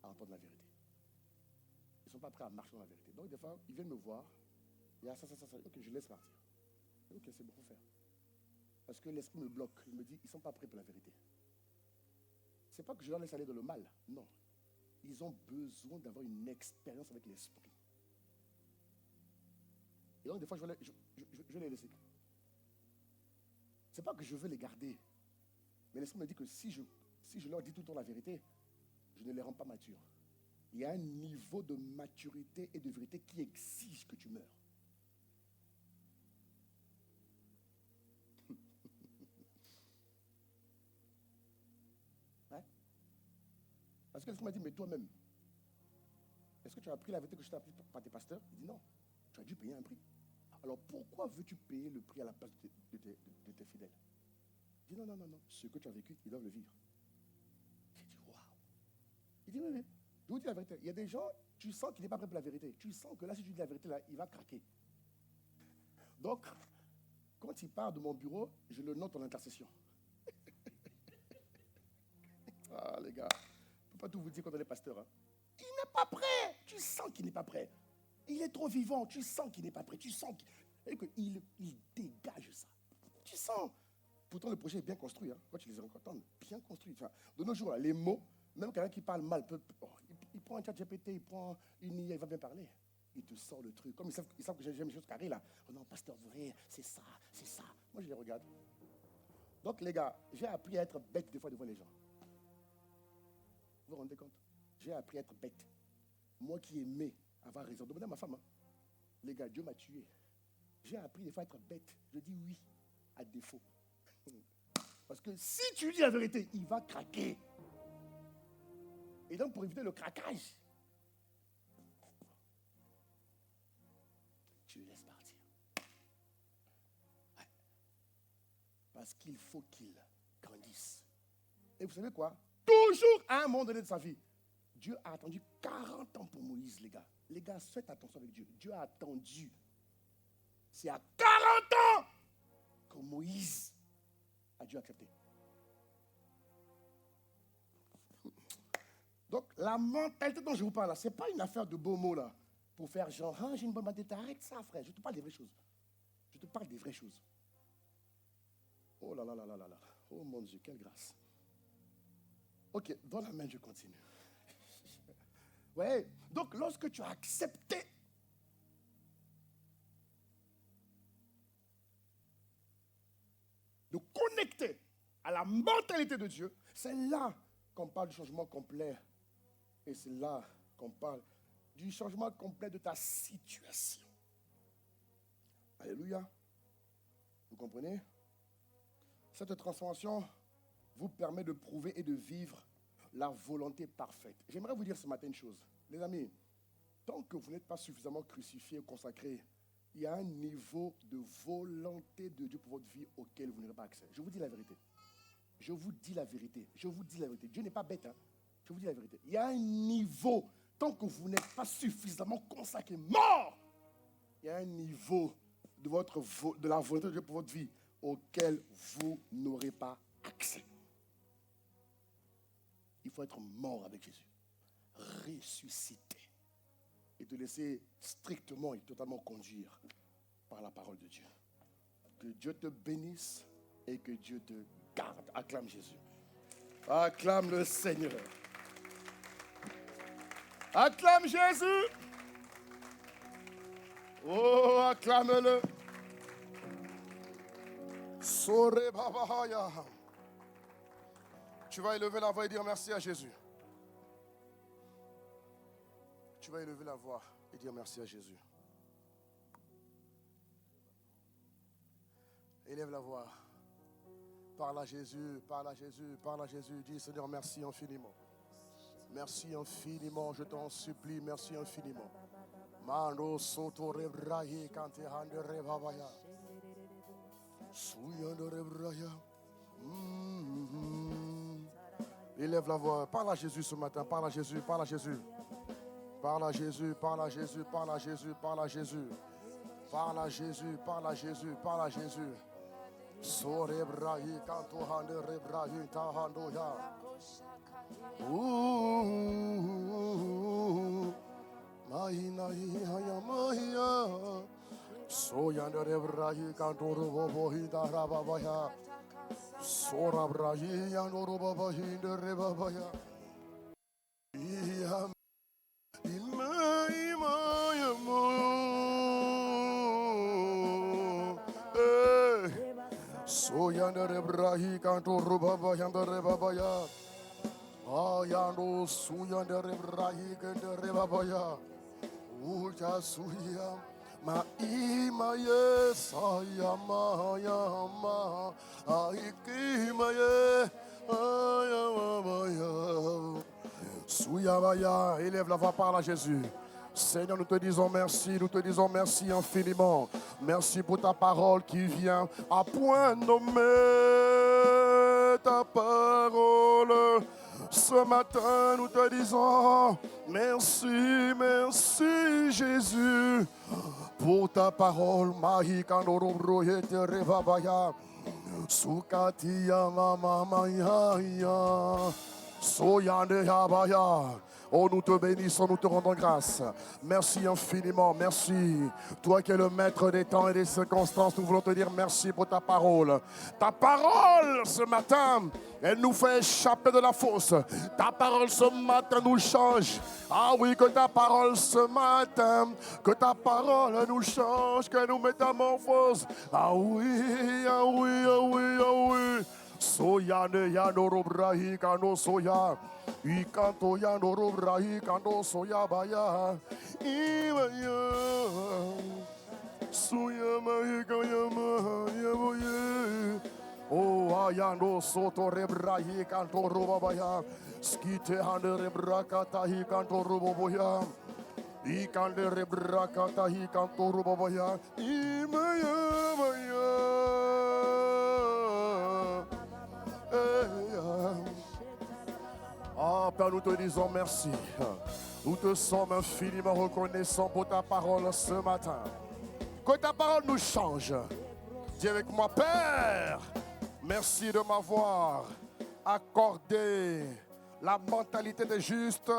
à entendre la vérité. Ils ne sont pas prêts à marcher dans la vérité. Donc, des fois, ils viennent me voir. Il y a ça. Ok, je laisse partir. Ok, c'est bon, faut faire. Parce que l'esprit me bloque. Il me dit, ils ne sont pas prêts pour la vérité. Ce n'est pas que je leur laisse aller dans le mal. Non. Ils ont besoin d'avoir une expérience avec l'esprit. Et donc, des fois, je vais les laisser. Ce n'est pas que je veux les garder. Mais l'esprit me dit que si je leur dis tout le temps la vérité, je ne les rends pas matures. Il y a un niveau de maturité et de vérité qui exige que tu meurs. Hein? Parce que l'esprit m'a dit, mais toi-même, est-ce que tu as appris la vérité que je t'ai appris par tes pasteurs? Il dit non, tu as dû payer un prix. Alors pourquoi veux-tu payer le prix à la place de tes fidèles? Il dit non. Ce que tu as vécu, ils doivent le vivre. J'ai dit waouh. Il dit oui. Je vous dis la vérité. Il y a des gens, tu sens qu'il n'est pas prêt pour la vérité. Tu sens que là, si tu dis la vérité, là, il va craquer. Donc, quand il part de mon bureau, je le note en intercession. Ah, les gars, je ne peux pas tout vous dire quand on est pasteur. Hein. Il n'est pas prêt. Tu sens qu'il n'est pas prêt. Il est trop vivant. Tu sens qu'il n'est pas prêt. Tu sens qu'il dégage ça. Tu sens. Pourtant, le projet est bien construit. Hein. Quand tu les entends, bien construit. Enfin, de nos jours, là, les mots, même quelqu'un qui parle mal, il prend un chat GPT, il prend une IA, il va bien parler. Il te sort le truc. Comme ils savent que j'aime les choses carrées, là. Oh non, pasteur, vous voyez, c'est ça. Moi, je les regarde. Donc, les gars, j'ai appris à être bête des fois devant les gens. Vous vous rendez compte? J'ai appris à être bête. Moi qui aimais avoir raison. Demandez à ma femme. Hein. Les gars, Dieu m'a tué. J'ai appris des fois à être bête. Je dis oui, à défaut. Parce que si tu dis la vérité, il va craquer. Et donc, pour éviter le craquage, tu le laisses partir. Ouais. Parce qu'il faut qu'il grandisse. Et vous savez quoi? Toujours à un moment donné de sa vie, Dieu a attendu 40 ans pour Moïse, les gars. Les gars, faites attention avec Dieu. Dieu a attendu. C'est à 40 ans que Moïse a dû accepter. Donc, la mentalité dont je vous parle, ce n'est pas une affaire de beaux mots, là, pour faire genre, ah, j'ai une bonne mentalité. Arrête ça, frère. Je te parle des vraies choses. Je te parle des vraies choses. Oh là là là là là là. Oh mon Dieu, quelle grâce. Ok, dans la main, je continue. Ouais. Donc, lorsque tu as accepté de connecter à la mentalité de Dieu, c'est là qu'on parle du changement complet Et c'est là qu'on parle du changement complet de ta situation. Alléluia. Vous comprenez? Cette transformation vous permet de prouver et de vivre la volonté parfaite. J'aimerais vous dire ce matin une chose. Les amis, tant que vous n'êtes pas suffisamment crucifié et consacré, il y a un niveau de volonté de Dieu pour votre vie auquel vous n'aurez pas accès. Je vous dis la vérité. Je vous dis la vérité. Je vous dis la vérité. Dieu n'est pas bête. Hein? Je vous dis la vérité. Il y a un niveau, tant que vous n'êtes pas suffisamment consacré, mort, il y a un niveau de la volonté de Dieu pour votre vie auquel vous n'aurez pas accès. Il faut être mort avec Jésus, ressuscité et te laisser strictement et totalement conduire par la parole de Dieu. Que Dieu te bénisse et que Dieu te garde. Acclame Jésus. Acclame le Seigneur. Acclame Jésus. Oh, acclame-le. Sore babahaya. Tu vas élever la voix et dire merci à Jésus. Tu vas élever la voix et dire merci à Jésus. Élève la voix. Parle à Jésus, parle à Jésus, parle à Jésus. Dis Seigneur, merci infiniment. Merci infiniment, je t'en supplie, merci infiniment. Mando soto rebrahi kante hande rebabaya. Souyande rebraya. Élève la voix, parle à Jésus ce matin, parle à Jésus, parle à Jésus. Parle à Jésus, parle à Jésus, parle à Jésus, parle à Jésus. Parle à Jésus, parle à Jésus, parle à Jésus. So rebrahi kanto hande rebrahi ta hando ya. Mahina ya mahia. So yande rebrahi kanto robo hinda rababaya. So rabrahi yando robo hinda rebabaya. Ima So yanda rebrahi kanto rubaba yanda rebabaya. Ayando suyanda rebrahi kende rebabaya. Uja suya ma ima ye sayama yama aikima ye ayamaya. Souyabaya, élève la voix, parle à Jésus. Seigneur, nous te disons merci infiniment. Merci pour ta parole qui vient à point nommé. Ta parole, ce matin, nous te disons merci, merci Jésus. Pour ta parole, Mahi Kandoro Yete Revabaya, Sukatia Mama Yaya. Soyande Habaya. Oh, nous te bénissons, nous te rendons grâce. Merci infiniment, merci. Toi qui es le maître des temps et des circonstances, nous voulons te dire merci pour ta parole. Ta parole ce matin, elle nous fait échapper de la fosse. Ta parole ce matin nous change. Ah oui, que ta parole ce matin, que ta parole nous change, que nous métamorphose. Ah oui, ah oui, ah oui, ah oui. Soya ne yandoro brahi kano soya, ikanto yandoro brahi kano soya baya, imaya, soya mahika yama yaboye, oh ayando soto rebrahi kanto roba baya, skite hande rebrakata hi kanto roba baya, ikande rebrakata hi kanto roba baya, imaya baya. Ah, Père, nous te disons merci. Nous te sommes infiniment reconnaissants pour ta parole ce matin. Que ta parole nous change. Dis avec moi, Père, merci de m'avoir accordé la mentalité des justes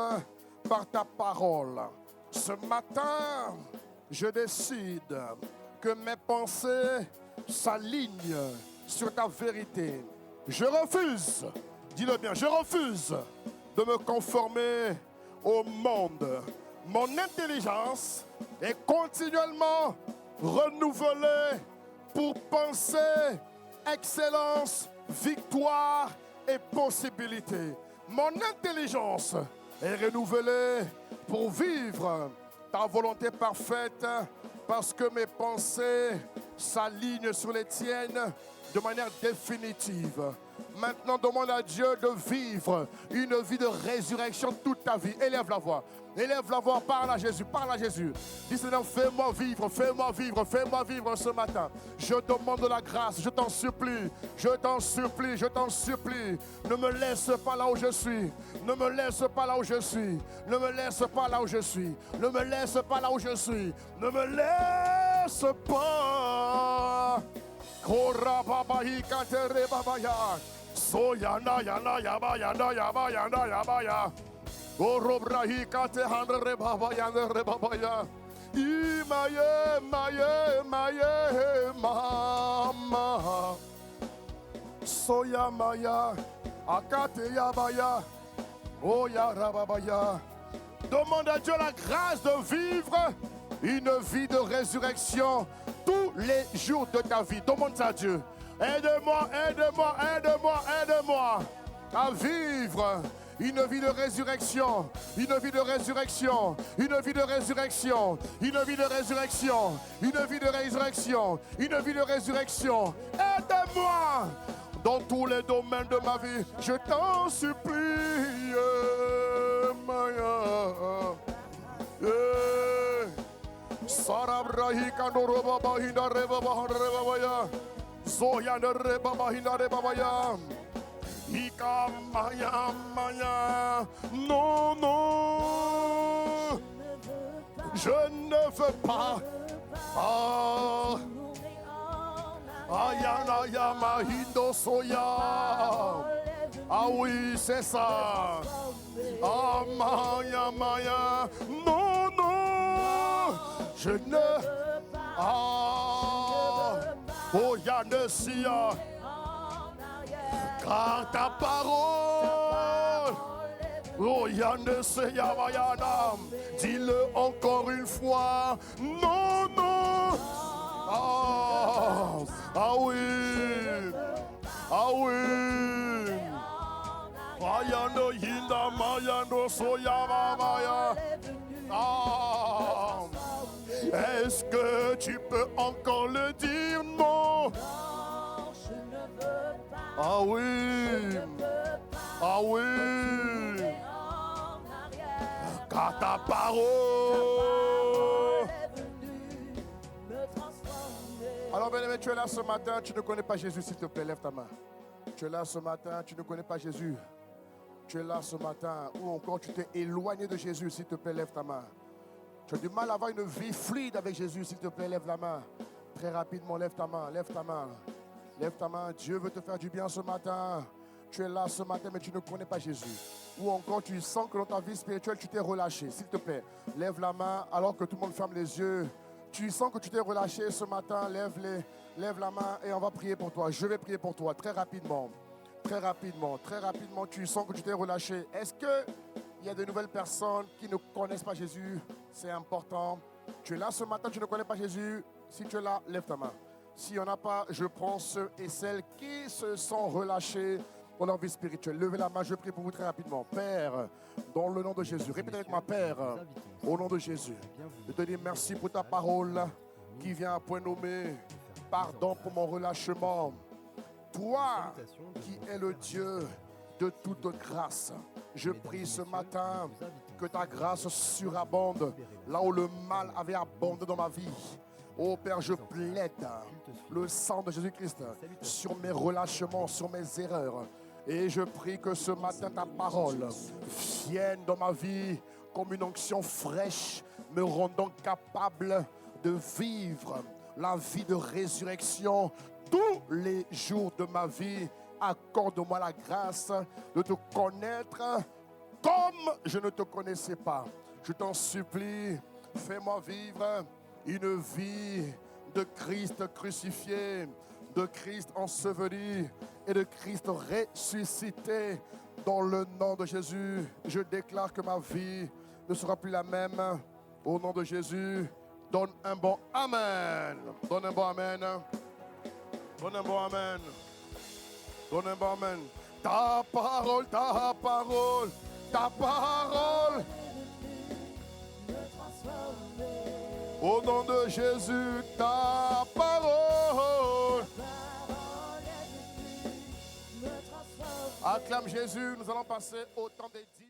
par ta parole. Ce matin, je décide que mes pensées s'alignent sur ta vérité. Je refuse, dis-le bien, je refuse de me conformer au monde. Mon intelligence est continuellement renouvelée pour penser excellence, victoire et possibilité. Mon intelligence et renouvelé pour vivre ta volonté parfaite, parce que mes pensées s'alignent sur les tiennes de manière définitive. Maintenant, demande à Dieu de vivre une vie de résurrection toute ta vie. Élève la voix. Élève la voix, parle à Jésus, parle à Jésus. Dis Seigneur, fais-moi vivre, fais-moi vivre, fais-moi vivre ce matin. Je demande de la grâce, je t'en supplie, je t'en supplie, je t'en supplie. Ne me laisse pas là où je suis, ne me laisse pas là où je suis, ne me laisse pas là où je suis, ne me laisse pas là où je suis, ne me laisse pas. Kora baba hi katere baba ya, soyana yana yaba yana yaba yana yaba ya. Orobrahi kate handre baba yandre baba ya. Imaye maye maye mama. Soya maya akate yabaya. Oya rababaya. Demande à Dieu la grâce de vivre une vie de résurrection tous les jours de ta vie. Demande ça à Dieu. Aide-moi, aide-moi, aide-moi, aide-moi à vivre une vie de résurrection, une vie de résurrection, une vie de résurrection, une vie de résurrection, une vie de résurrection, une vie de résurrection. Aide-moi dans tous les domaines de ma vie. Je t'en supplie, Maya. Sarabrahi kandoroba bahinda reba bahandre babaya. Zoya reba bahinda reba babaya. Ika maya maya. Non, non. Je ne veux pas. Ah. Ayana yama hindo soya. Ah oui, c'est ça. Ah maya maya. Non, non. Je ne. Ah. Oh Yanesia. Car ta parole, oh Yanesia Mayana, dis-le encore une fois. Non, non. Ah, ah oui. Ah oui. Ayano Yinda Mayano Soya Maya. Ah. Est-ce que tu peux encore le dire? Non. Ah oui. Ah oui. Car ta parole. Alors, bien-aimé, tu es là ce matin, tu ne connais pas Jésus, s'il te plaît, lève ta main. Tu es là ce matin, tu ne connais pas Jésus. Tu es là ce matin, ou encore tu t'es éloigné de Jésus, s'il te plaît, lève ta main. Tu as du mal à avoir une vie fluide avec Jésus, s'il te plaît, lève la main. Très rapidement, lève ta main, lève ta main. Lève ta main, Dieu veut te faire du bien ce matin. Tu es là ce matin, mais tu ne connais pas Jésus. Ou encore tu sens que dans ta vie spirituelle, tu t'es relâché. S'il te plaît, lève la main alors que tout le monde ferme les yeux. Tu sens que tu t'es relâché ce matin, lève la main et on va prier pour toi. Je vais prier pour toi très rapidement. Très rapidement, très rapidement, tu sens que tu t'es relâché. Est-ce qu'il y a de nouvelles personnes qui ne connaissent pas Jésus? C'est important. Tu es là ce matin, tu ne connais pas Jésus. Si tu es là, lève ta main. S'il n'y en a pas, je prends ceux et celles qui se sont relâchés dans leur vie spirituelle. Levez la main, je prie pour vous très rapidement. Père, dans le nom de Jésus, répétez avec moi, Père, au nom de Jésus. Je te dis merci pour ta parole qui vient à point nommé. Pardon pour mon relâchement. Toi qui es le Dieu de toute grâce, je prie ce matin que ta grâce surabonde là où le mal avait abondé dans ma vie. Oh Père, je plaide le sang de Jésus-Christ sur mes relâchements, sur mes erreurs. Et je prie que ce matin, ta parole vienne dans ma vie comme une onction fraîche, me rendant capable de vivre la vie de résurrection tous les jours de ma vie. Accorde-moi la grâce de te connaître comme je ne te connaissais pas. Je t'en supplie, fais-moi vivre une vie de Christ crucifié, de Christ enseveli et de Christ ressuscité. Dans le nom de Jésus, je déclare que ma vie ne sera plus la même. Au nom de Jésus, donne un bon Amen. Donne un bon Amen. Donne un bon Amen. Donne un bon Amen. Ta parole Ta parole. Au nom de Jésus, ta parole. Acclame Jésus, nous allons passer au temps des dîmes.